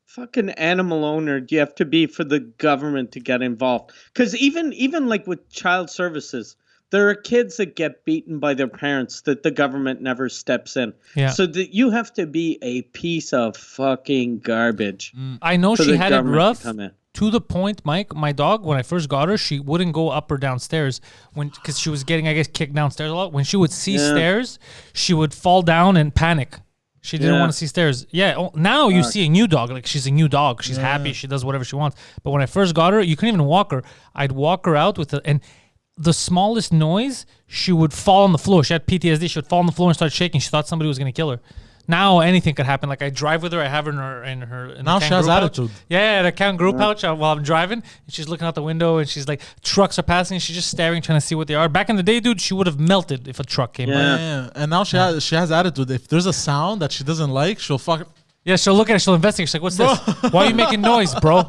fucking animal owner do you have to be for the government to get involved? Because even like with child services, there are kids that get beaten by their parents that the government never steps in. Yeah. So that you have to be a piece of fucking garbage. I know she had it rough to the point, Mike, my dog, when I first got her, she wouldn't go up or downstairs because she was getting, I guess, kicked downstairs a lot. When she would see stairs, she would fall down and panic. She didn't want to see stairs. Yeah, now you see a new dog. Like, she's a new dog. She's happy. She does whatever she wants. But when I first got her, you couldn't even walk her. I'd walk her out with and the smallest noise, she would fall on the floor. She had PTSD. She would fall on the floor and start shaking. She thought somebody was going to kill her. Now anything could happen. Like, I drive with her. I have her in her. Now she has attitude. Yeah, the kangaroo pouch while I'm driving. And she's looking out the window and she's like, trucks are passing. And she's just staring, trying to see what they are. Back in the day, dude, she would have melted if a truck came by. Yeah. And now she has attitude. If there's a sound that she doesn't like, she'll fucking... Yeah, she'll look at it. She'll investigate. She's like, what's this? Why are you making noise, bro?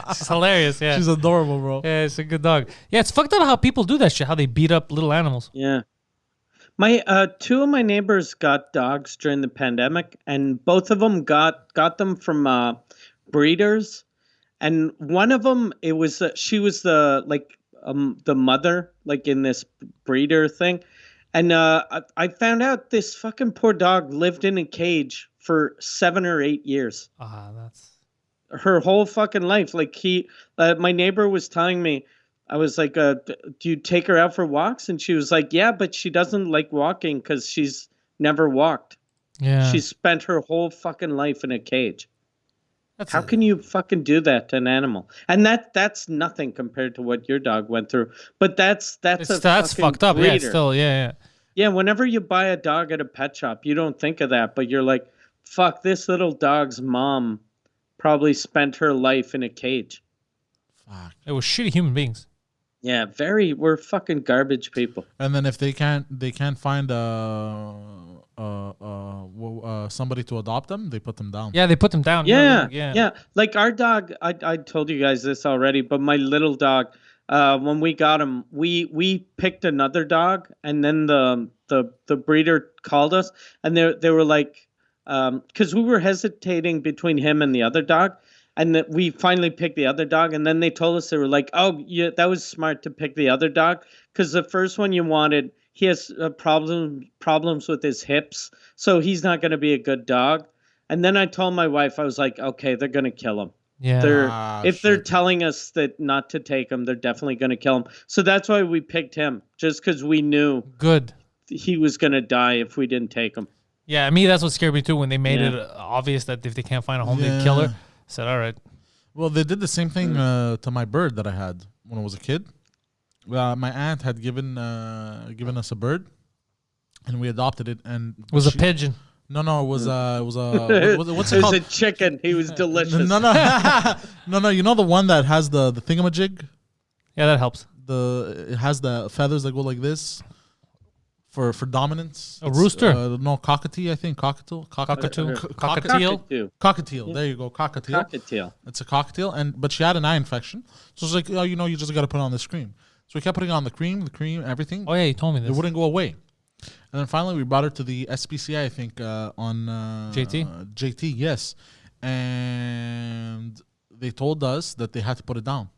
She's hilarious. Yeah, she's adorable, bro. Yeah, it's a good dog. Yeah, it's fucked up how people do that shit. How they beat up little animals. Yeah, my two of my neighbors got dogs during the pandemic, and both of them got them from breeders. And one of them, it was she was the mother, like in this breeder thing. And I found out this fucking poor dog lived in a cage for 7 or 8 years. That's her whole fucking life. Like my neighbor was telling me, I was like, do you take her out for walks? And she was like, yeah, but she doesn't like walking because she's never walked. Yeah. She spent her whole fucking life in a cage. How can you fucking do that to an animal? And that's nothing compared to what your dog went through. But that's fucked up. Breeder. Yeah, it's still, yeah. Yeah, whenever you buy a dog at a pet shop, you don't think of that, but you're like, fuck, this little dog's mom probably spent her life in a cage. Fuck. It was shitty human beings. Yeah, we're fucking garbage people. And then if they can't find somebody to adopt them, they put them down. Yeah, they put them down. Yeah. Like our dog, I told you guys this already, but my little dog, when we got him, we picked another dog, and then the breeder called us, and they were like, because we were hesitating between him and the other dog. And that we finally picked the other dog, and then they told us, they were like, "Oh, yeah, that was smart to pick the other dog, because the first one you wanted, he has problems with his hips, so he's not going to be a good dog." And then I told my wife, I was like, "Okay, they're going to kill him. Yeah, they're telling us that not to take him, they're definitely going to kill him." So that's why we picked him, just because we knew he was going to die if we didn't take him. Yeah, me, that's what scared me too, when they made it obvious that if they can't find a home, they'd kill her. I said, all right. Well, they did the same thing to my bird that I had when I was a kid. My aunt had given us a bird, and we adopted it. And it was a pigeon. No, it was what's it called? It was a chicken. He was delicious. No. You know the one that has the thingamajig? Yeah, that helps. It has the feathers that go like this. For dominance. A rooster? No, cockatoo, I think. Cockatiel. Cockatiel. There you go. Cockatiel. It's a cockatiel. But she had an eye infection. So it's like, you just got to put on this cream. So we kept putting on the cream, everything. Oh, yeah, you told me this. It wouldn't go away. And then finally we brought her to the SPCA, I think, on... JT? JT, yes. And they told us that they had to put it down.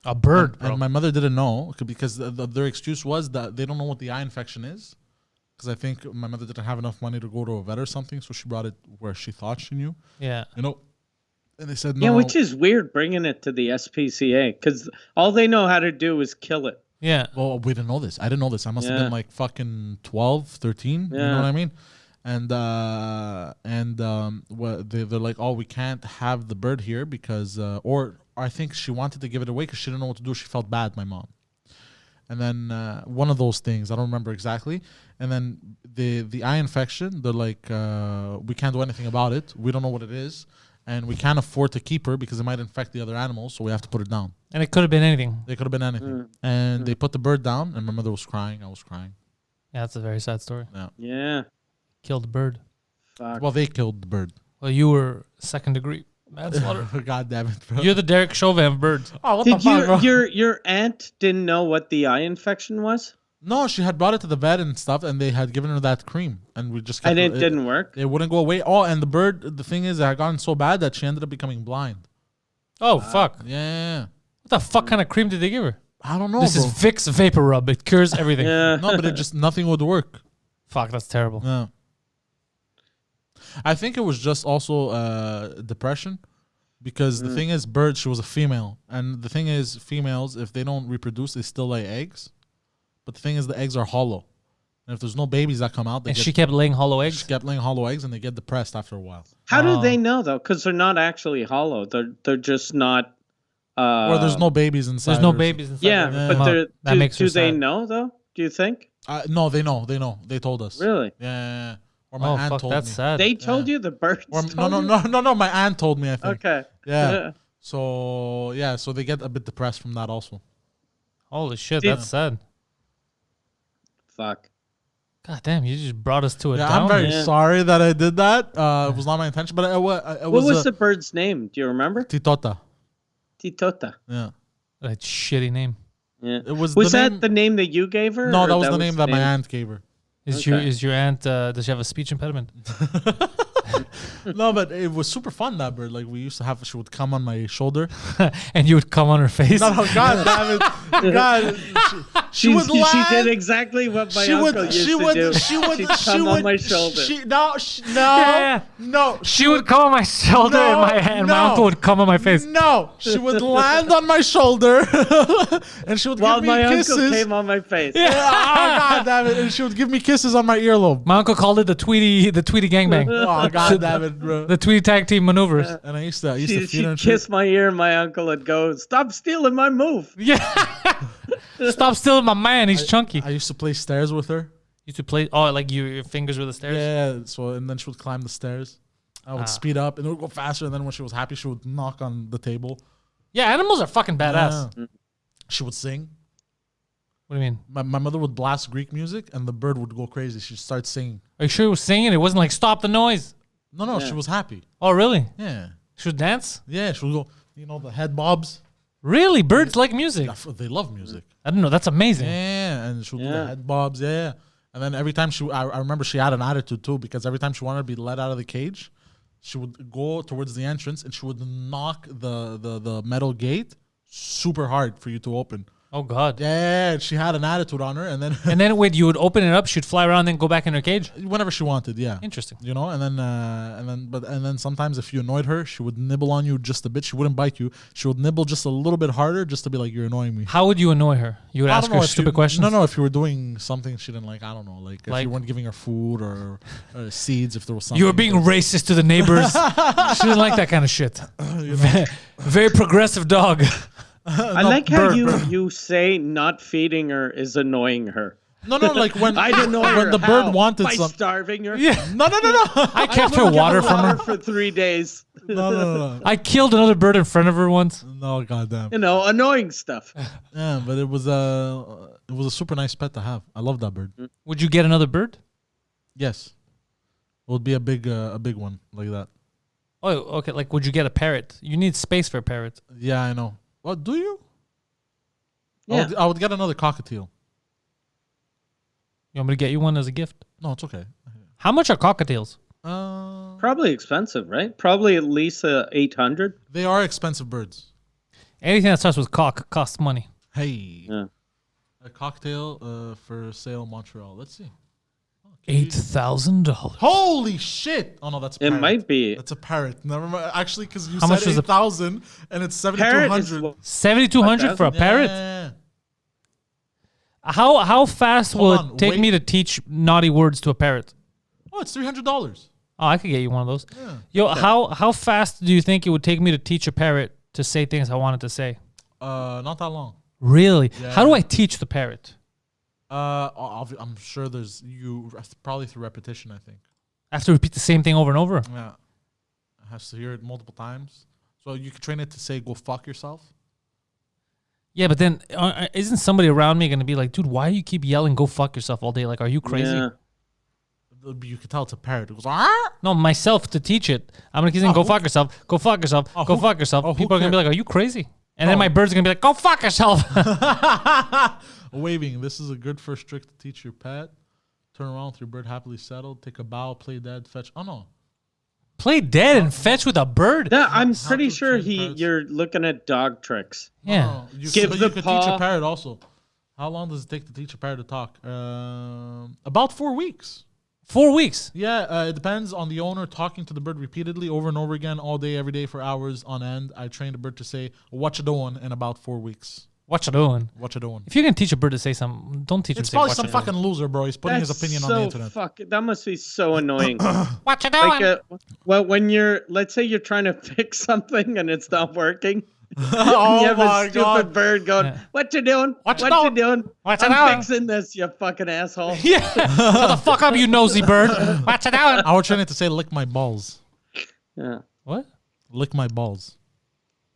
A bird, and my mother didn't know because their excuse was that they don't know what the eye infection is. Because I think my mother didn't have enough money to go to a vet or something, so she brought it where she thought she knew. Yeah. And they said no. Yeah, which is weird bringing it to the SPCA because all they know how to do is kill it. Yeah. Well, we didn't know this. I didn't know this. I must have been like fucking 12, 13. Yeah. You know what I mean? And they're like, oh, we can't have the bird here because or I think she wanted to give it away because she didn't know what to do. She felt bad, my mom. And then one of those things, I don't remember exactly. And then the eye infection, they're like, we can't do anything about it. We don't know what it is. And we can't afford to keep her because it might infect the other animals. So we have to put it down. And it could have been anything. It could have been anything. And they put the bird down. And my mother was crying. I was crying. Yeah, that's a very sad story. Yeah. Killed the bird. Fuck. Well, they killed the bird. Well, you were second degree manslaughter. God damn it, bro. You're the Derek Chauvin of birds. Oh, what the fuck, bro? Your aunt didn't know what the eye infection was? No, she had brought it to the vet and stuff, and they had given her that cream, and we just kept and it didn't work. It wouldn't go away. Oh, and the bird. The thing is, it had gotten so bad that she ended up becoming blind. Oh fuck! Yeah. What the fuck kind of cream did they give her? I don't know. This is Vicks Vapor Rub. It cures everything. Yeah. No, but it just nothing would work. Fuck, that's terrible. Yeah. I think it was just also depression. Because the thing is, birds, she was a female. And the thing is, females, if they don't reproduce, they still lay eggs. But the thing is, the eggs are hollow. And if there's no babies that come out... she kept laying hollow eggs? She kept laying hollow eggs, and they get depressed after a while. How do they know, though? Because they're not actually hollow. They're just not... or there's no babies inside. There's no babies inside. Yeah, but do they know, though? Do you think? No, they know. They told us. Really? Yeah. Or my aunt told that's me. Sad. They told you the birds? No. My aunt told me, I think. Okay. Yeah. So they get a bit depressed from that also. Holy shit, that's sad. Fuck. God damn, you just brought us to a down. I'm very sorry that I did that. It was not my intention, but what was the bird's name? Do you remember? Titota. Titota. Yeah. That shitty name. Yeah. Was that the name that you gave her? No, that was the name that my aunt gave her. Is your aunt, does she have a speech impediment? No, but it was super fun, that bird. Like, we used to have, she would come on my shoulder. And you would come on her face? No, God damn it. God. She did exactly what my uncle used to do. She'd come on my shoulder. She would come on my shoulder and my uncle would come on my face. No, she would land on my shoulder and she would give me kisses. While my uncle came on my face. Yeah. Oh, God damn it. And she would give me kisses on my earlobe. My uncle called it the Tweety gangbang. Oh, God damn it, bro. The Tweety tag team maneuvers. And I used to feed her. She'd kiss my ear and my uncle would go, "Stop stealing my move." Yeah. Stop stealing my man. He's chunky. I used to play stairs with her. You used to play, like your fingers were the stairs? Yeah, so and then she would climb the stairs. I would speed up and it would go faster. And then when she was happy, she would knock on the table. Yeah, animals are fucking badass. Yeah. She would sing. What do you mean? My mother would blast Greek music and the bird would go crazy. She'd start singing. Are you sure it was singing? It wasn't like, stop the noise. No, she was happy. Oh, really? Yeah. She would dance? Yeah, she would go, the head bobs. Really? Birds like music? They love music. I don't know. That's amazing. Yeah, and she would do the head bobs. Yeah. And then every time I remember she had an attitude too, because every time she wanted to be let out of the cage, she would go towards the entrance and she would knock the metal gate super hard for you to open. Oh God! Yeah, she had an attitude on her, and then wait, you would open it up, she'd fly around, then go back in her cage whenever she wanted. Yeah, interesting. And then sometimes if you annoyed her, she would nibble on you just a bit. She wouldn't bite you. She would nibble just a little bit harder, just to be like, "You're annoying me." How would you annoy her? You would ask her stupid questions. No, if you were doing something she didn't like, I don't know, like if you weren't giving her food or seeds, if there was something. You were being racist to the neighbors. She didn't like that kind of shit. Very progressive dog. I like how you say not feeding her is annoying her. No, like when I don't know when the bird wanted by something. Starving her. Yeah. No. I kept her water from her for 3 days. No. I killed another bird in front of her once. No, goddamn. Annoying stuff. Yeah, but it was a super nice pet to have. I love that bird. Would you get another bird? Yes. It would be a big one like that. Oh, okay. Like, would you get a parrot? You need space for a parrot. Yeah, I know. What do you? Yeah. I would get another cockatiel. You want me to get you one as a gift? No, it's okay. How much are cockatiels? Probably expensive, right? Probably at least 800. They are expensive birds. Anything that starts with cock costs money. Hey. Yeah. A cocktail for sale in Montreal. Let's see. $8,000. Holy shit! Oh no, that's a parrot. It might be. That's a parrot. Never mind. Actually, because you How much said 8,000 and it's 7,200. 7,200 for a parrot? Yeah. How fast will it take me to teach naughty words to a parrot? Oh, it's $300. Oh, I could get you one of those. Yeah. Yo, how fast do you think it would take me to teach a parrot to say things I wanted to say? Not that long. Really? Yeah. How do I teach the parrot? I'm sure there's probably through repetition. I think I have to repeat the same thing over and over. Yeah, it has to hear it multiple times. So you can train it to say "go fuck yourself." Yeah, but then isn't somebody around me going to be like, dude, why do you keep yelling "go fuck yourself" all day? Like, are you crazy? Yeah. You can tell it's a parrot. It goes, ah! No, myself to teach it. I'm going to keep saying, go fuck yourself, go fuck yourself, go fuck yourself. People are going to be like, are you crazy? And then my bird's going to be like, go fuck yourself. Waving. This is a good first trick to teach your pet. Turn around with your bird happily settled. Take a bow. Play dead. Fetch. Oh, no. Play dead and fetch with a bird? Yeah, I'm pretty sure you're looking at dog tricks. Yeah. No. You Give could the teach paw. a parrot also. How long does it take to teach a parrot to talk? About 4 weeks. 4 weeks? Yeah, it depends on the owner talking to the bird repeatedly over and over again all day, every day for hours on end. I trained a bird to say, what you doing in about 4 weeks. What you doing? What you doing? If you're going to teach a bird to say something, don't teach him to It's say probably what some you doing. fucking loser, bro. He's putting his opinion on the internet. That must be so annoying. What you doing? Well, when let's say you're trying to fix something and it's not working. Oh you have my a stupid bird going, what you doing? What you you doing? doing? What you I'm doing? fixing this, you fucking asshole. Yeah. Shut the fuck up, you nosy bird. What you doing? I was trying to say, lick my balls. Yeah. What? Lick my balls.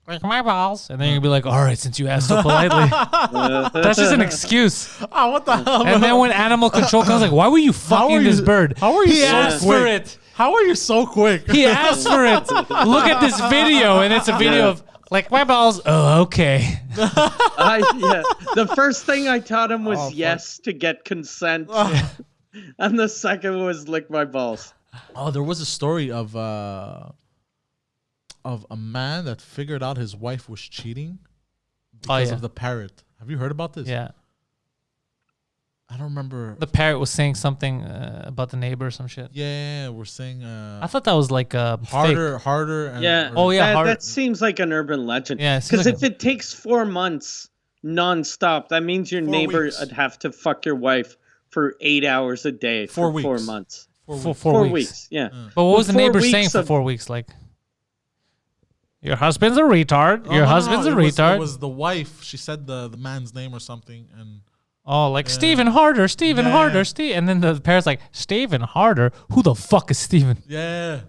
Lick my balls. And then you're going to be like, all right, since you asked so politely. That's just an excuse. Oh, what the hell? And then when animal control comes, like, why were you fucking this bird? How are you He so asked quick? for it. How are you so quick? He asked for it. Look at this video, and it's a video of, like, my balls. Oh, okay. The first thing I taught him was yes to get consent. And the second was lick my balls. Oh, there was a story of a man that figured out his wife was cheating because of the parrot. Have you heard about this? Yeah. I don't remember. The parrot was saying something about the neighbor or some shit. Yeah, we're saying. I thought that was like harder, fake. harder. And, yeah. Oh yeah, that seems like an urban legend. Yeah, because if it takes 4 months nonstop, that means your neighbor would have to fuck your wife for 8 hours a day for 4 months. 4 weeks. Yeah. But what was the neighbor saying for 4 weeks? Like, your husband's a retard. Your husband's a retard. It was the wife. She said the man's name or something, and Stephen Harder, Stephen Harder, Steve. And then the parrot's like, Stephen Harder? Who the fuck is Stephen? Yeah.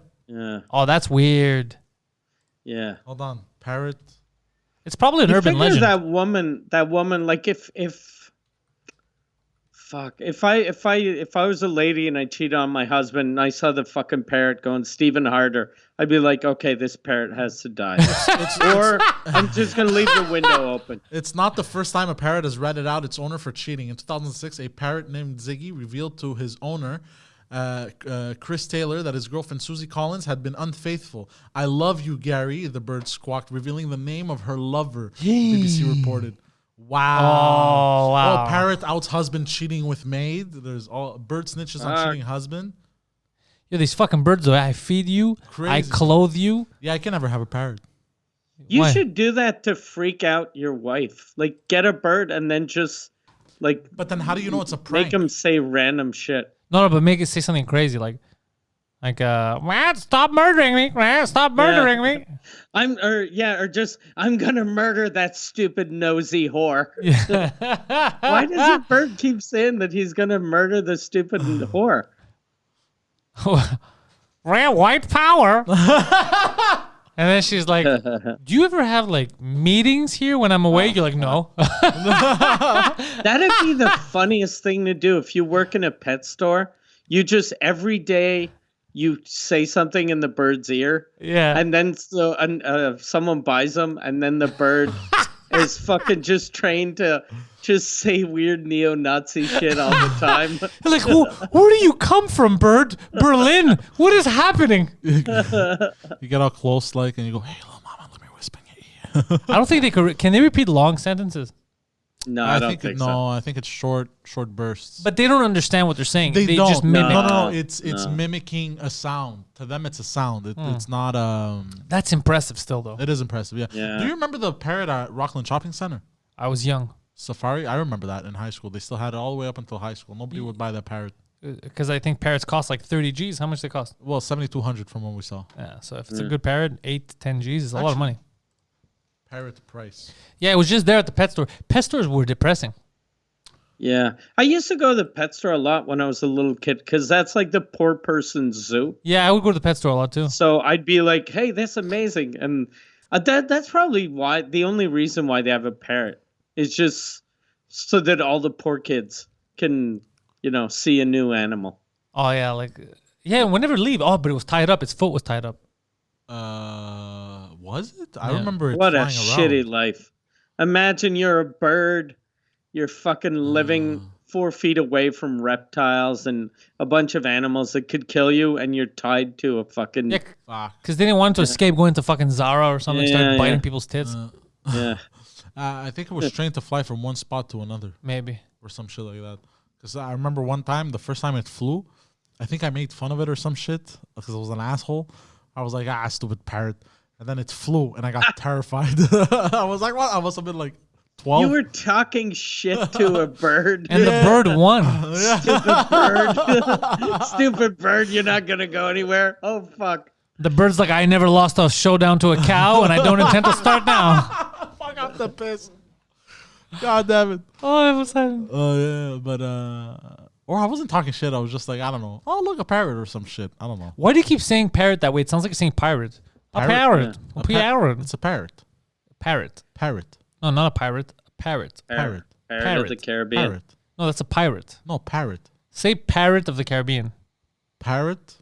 Oh, that's weird. Yeah. Hold on, parrot. It's probably an urban legend. That woman, like if I was a lady and I cheated on my husband and I saw the fucking parrot going Stephen Harder, I'd be like, okay, this parrot has to die. Or I'm just going to leave the window open. It's not the first time a parrot has ratted out its owner for cheating. In 2006, a parrot named Ziggy revealed to his owner, Chris Taylor, that his girlfriend Susie Collins had been unfaithful. I love you, Gary, the bird squawked, revealing the name of her lover, BBC reported. Wow. Oh, wow. Oh, parrot outs husband cheating with maid. There's all bird snitches on cheating husband. Yeah, these fucking birds, though. I feed you. Crazy. I clothe you. Yeah, I can never have a parrot. You should do that to freak out your wife. Like, get a bird and then just, like... But then how do you know it's a prank? Make him say random shit. No, but make it say something crazy, like, stop murdering me. Stop murdering me. I'm gonna murder that stupid nosy whore. Yeah. Why does your bird keep saying that he's gonna murder the stupid whore? White power. And then she's like, do you ever have like meetings here when I'm away? You're like, no. That'd be the funniest thing to do if you work in a pet store. You just every day you say something in the bird's ear. Yeah. And then someone buys them, and then the bird is fucking just trained to just say weird neo-Nazi shit all the time. Like, where do you come from, bird? Berlin? What is happening? You get all close, like, and you go, hey, little mama, let me whisper in your ear. I don't think they could. Can they repeat long sentences? No, I don't think so. No, I think it's short bursts. But they don't understand what they're saying. They don't. Just mimic. No. It's mimicking a sound. To them, it's a sound. It's not. That's impressive, still though. It is impressive. Yeah. Do you remember the parrot at Rockland Shopping Center? I was young. Safari. I remember that in high school. They still had it all the way up until high school. Nobody would buy that parrot. Because I think parrots cost like 30 G's. How much they cost? Well, 7,200 from what we saw. Yeah. So if it's a good parrot, 8 to 10 G's is a lot of money. Parrot price. Yeah, it was just there at the pet store. Pet stores were depressing. Yeah. I used to go to the pet store a lot when I was a little kid because that's like the poor person's zoo. Yeah, I would go to the pet store a lot too. So I'd be like, hey, that's amazing. And that's probably the only reason why they have a parrot is just so that all the poor kids can, see a new animal. Oh, yeah. Whenever leave. Oh, but it was tied up. Its foot was tied up. Was it? I remember it What flying a around. shitty life. Imagine you're a bird. You're fucking living 4 feet away from reptiles and a bunch of animals that could kill you, and you're tied to a fucking... Yeah, because they didn't want to escape going to fucking Zara or something, start biting people's tits. Yeah. I think it was trained to fly from one spot to another. Maybe. Or some shit like that. Because I remember one time, the first time it flew, I think I made fun of it or some shit because it was an asshole. I was like, stupid parrot. And then it flew, and I got terrified. I was like, what? I must have been like 12. You were talking shit to a bird. And the bird won. Stupid bird. Stupid bird, you're not going to go anywhere. Oh, fuck. The bird's like, I never lost a showdown to a cow, and I don't intend to start now. Fuck off the piss. God damn it. Oh, it was having... Oh, yeah, but... Or I wasn't talking shit. I was just like, I don't know. Oh, look, a parrot or some shit. I don't know. Why do you keep saying parrot that way? It sounds like you're saying pirate. A parrot. Yeah. A parrot. It's a parrot. Parrot. Parrot. No, not a pirate. A parrot. Parrot. Parrot of the Caribbean. Parrot. No, that's a pirate. No, parrot. Say parrot of the Caribbean. Parrot?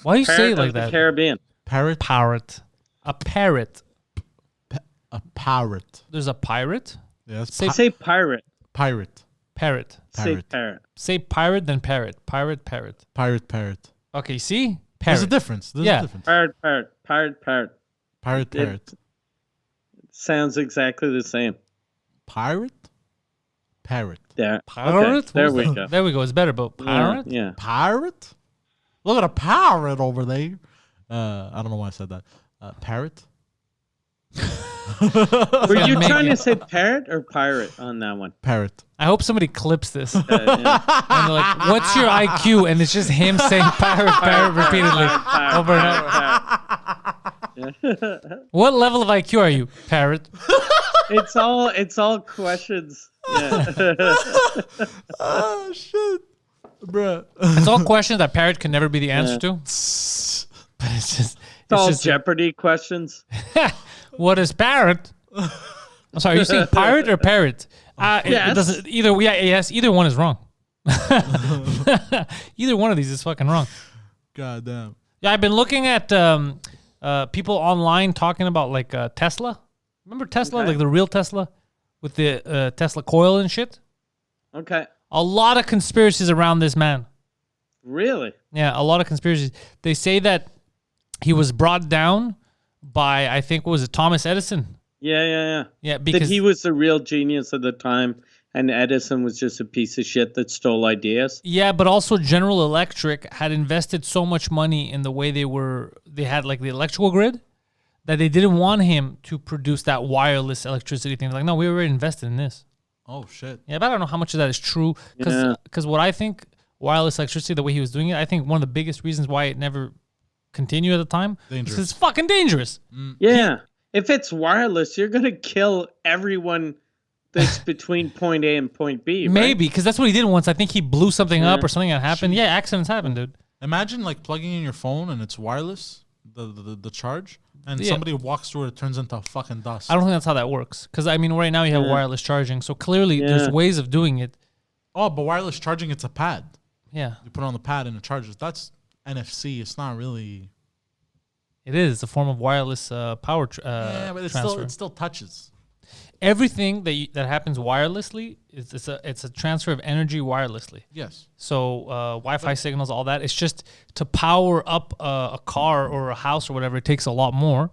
Why do you say it Parrot like of the that? Caribbean. Parrot? Parrot. A parrot. A parrot. There's a pirate? Yes. Say pirate. Pirate. Parrot. Say parrot. Say pirate, then parrot. Pirate, parrot. Parrot. Okay, see? Parrot. There's a difference. Parrot. Parrot. It sounds exactly the same. Pirate? Parrot. There. Pirate? Okay, there we go. There we go. It's better, but pirate? Yeah. Parrot? Look at a parrot over there. I don't know why I said that. Parrot? Were you trying to say parrot or pirate on that one? Parrot. I hope somebody clips this. And they're like, what's your IQ? And it's just him saying parrot repeatedly over and over. What level of IQ are you, parrot? It's all questions. Yeah. Oh, shit. Bruh. It's all questions that parrot can never be the answer to. But it's all just Jeopardy questions. What is parrot? I'm sorry, are you saying pirate or parrot? Yes. It doesn't either. Yeah, yes, either one is wrong. Either one of these is fucking wrong. God damn. Yeah, I've been looking at people online talking about like Tesla. Remember Tesla, like the real Tesla with the Tesla coil and shit? Okay. A lot of conspiracies around this man. Really? Yeah, a lot of conspiracies. They say that he was brought down by, I think, what was it, Thomas Edison? Yeah. Yeah, because that he was the real genius at the time, and Edison was just a piece of shit that stole ideas. Yeah, but also General Electric had invested so much money in the way they had like the electrical grid that they didn't want him to produce that wireless electricity thing. They're like, no, we already invested in this. Oh, shit. Yeah, but I don't know how much of that is true. Because what I think, wireless electricity, the way he was doing it, I think one of the biggest reasons why it never continued at the time is because it's fucking dangerous. Yeah. If it's wireless, you're going to kill everyone that's between point A and point B, right? Maybe, because that's what he did once. I think he blew something up or something that happened. Yeah, accidents happen, dude. Imagine like plugging in your phone and it's wireless, the charge, and somebody walks through it turns into fucking dust. I don't think that's how that works. Because, I mean, right now you have wireless charging. So clearly there's ways of doing it. Oh, but wireless charging, it's a pad. Yeah. You put it on the pad and it charges. That's NFC. It's not really... It is. It's a form of wireless power yeah, but it still touches. Everything that happens wirelessly it's a transfer of energy wirelessly. Yes. So Wi-Fi signals, all that. It's just to power up a car or a house or whatever. It takes a lot more.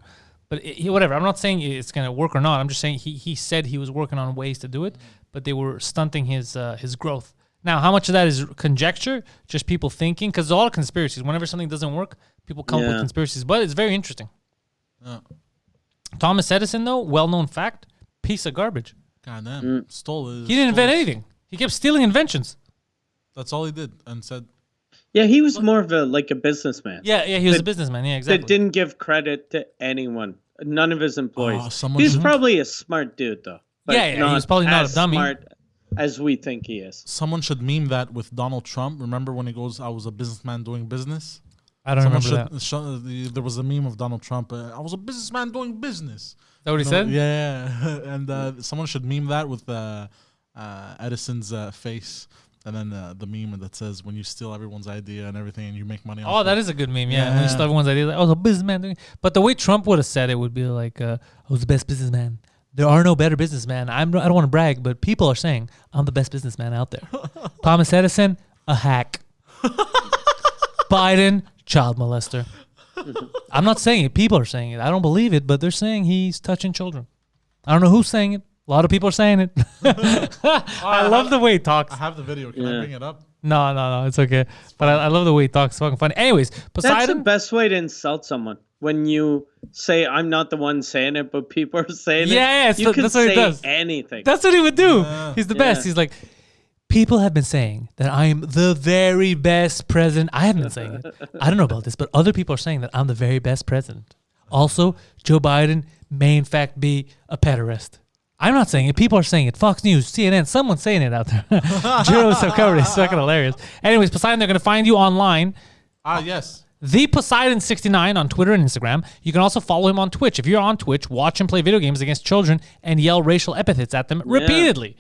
But whatever. I'm not saying it's gonna work or not. I'm just saying he said he was working on ways to do it, but they were stunting his growth. Now, how much of that is conjecture? Just people thinking? Because there's a lot of conspiracies. Whenever something doesn't work, people come up with conspiracies. But it's very interesting. Thomas Edison, though, well-known fact, piece of garbage. God damn. He didn't invent anything. He kept stealing inventions. That's all he did and said. Yeah, he was more of a businessman. Yeah, he was a businessman. Yeah, exactly. That didn't give credit to anyone. None of his employees. He's probably a smart dude, though. Yeah, he was probably not a dummy. Smart as we think he is. Someone should meme that with Donald Trump. Remember when he goes, I was a businessman doing business? I don't remember that. There was a meme of Donald Trump. I was a businessman doing business. Is that what he said? Yeah. And someone should meme that with Edison's face. And then the meme that says, when you steal everyone's idea and everything and you make money off that is a good meme, yeah. When you steal everyone's idea, like, I was a businessman. But the way Trump would have said it would be like, I was the best businessman. There are no better businessmen. I don't want to brag, but people are saying I'm the best businessman out there. Thomas Edison, a hack. Biden, child molester. I'm not saying it. People are saying it. I don't believe it, but they're saying he's touching children. I don't know who's saying it. A lot of people are saying it. I love the way he talks. I have the video. Can I bring it up? No, it's okay. But I love the way he talks. It's fucking funny. Anyways, Poseidon. That's the best way to insult someone. When you say, I'm not the one saying it, but people are saying it. Yeah, you can that's what he does. Anything. That's what he would do. Yeah. He's the best. He's like, people have been saying that I'm the very best president. I haven't been saying it. I don't know about this, but other people are saying that I'm the very best president. Also, Joe Biden may in fact be a pederast. I'm not saying it. People are saying it. Fox News, CNN, someone's saying it out there. Joe's so covered. It's fucking hilarious. Anyways, Poseidon, they're going to find you online. Yes. The Poseidon69 on Twitter and Instagram. You can also follow him on Twitch. If you're on Twitch, watch him play video games against children and yell racial epithets at them repeatedly.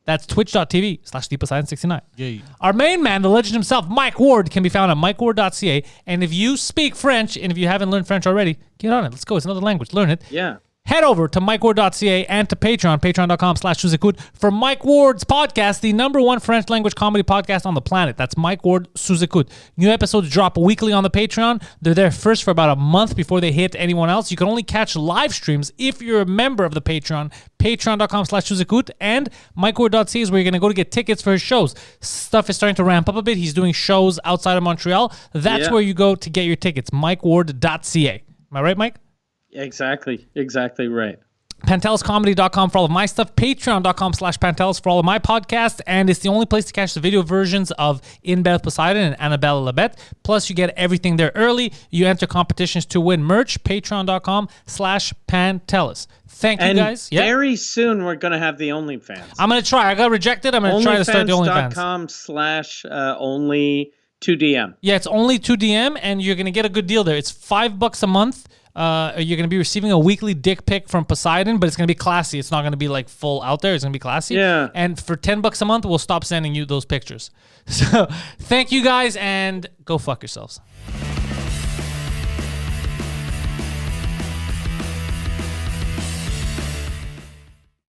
That's twitch.tv/theposeidon69. Yeah. Our main man, the legend himself, Mike Ward, can be found at mikeward.ca. And if you speak French, and if you haven't learned French already, get on it. Let's go. It's another language. Learn it. Yeah. Head over to MikeWard.ca and to Patreon, patreon.com/Suzekut for Mike Ward's podcast, the #1 French language comedy podcast on the planet. That's Mike Ward Suzekut. New episodes drop weekly on the Patreon. They're there first for about a month before they hit anyone else. You can only catch live streams if you're a member of the Patreon, patreon.com/Suzekut, and MikeWard.ca is where you're going to go to get tickets for his shows. Stuff is starting to ramp up a bit. He's doing shows outside of Montreal. That's where you go to get your tickets, MikeWard.ca. Am I right, Mike? Exactly right. PantelisComedy.com for all of my stuff. Patreon.com/Pantelis for all of my podcasts. And it's the only place to catch the video versions of In Bed with Poseidon and Annabelle Labette. Plus, you get everything there early. You enter competitions to win merch. Patreon.com/Pantelis. Thank you, guys. Very soon, we're going to have the OnlyFans. I'm going to try. I got rejected. I'm going to try to start the OnlyFans. OnlyFans.com/only 2DM. Yeah, it's only 2DM, and you're going to get a good deal there. It's $5 a month. You're going to be receiving a weekly dick pic from Poseidon, but it's going to be classy. It's not going to be like full out there. It's going to be classy. Yeah. And for $10 a month, we'll stop sending you those pictures. So thank you guys, and go fuck yourselves.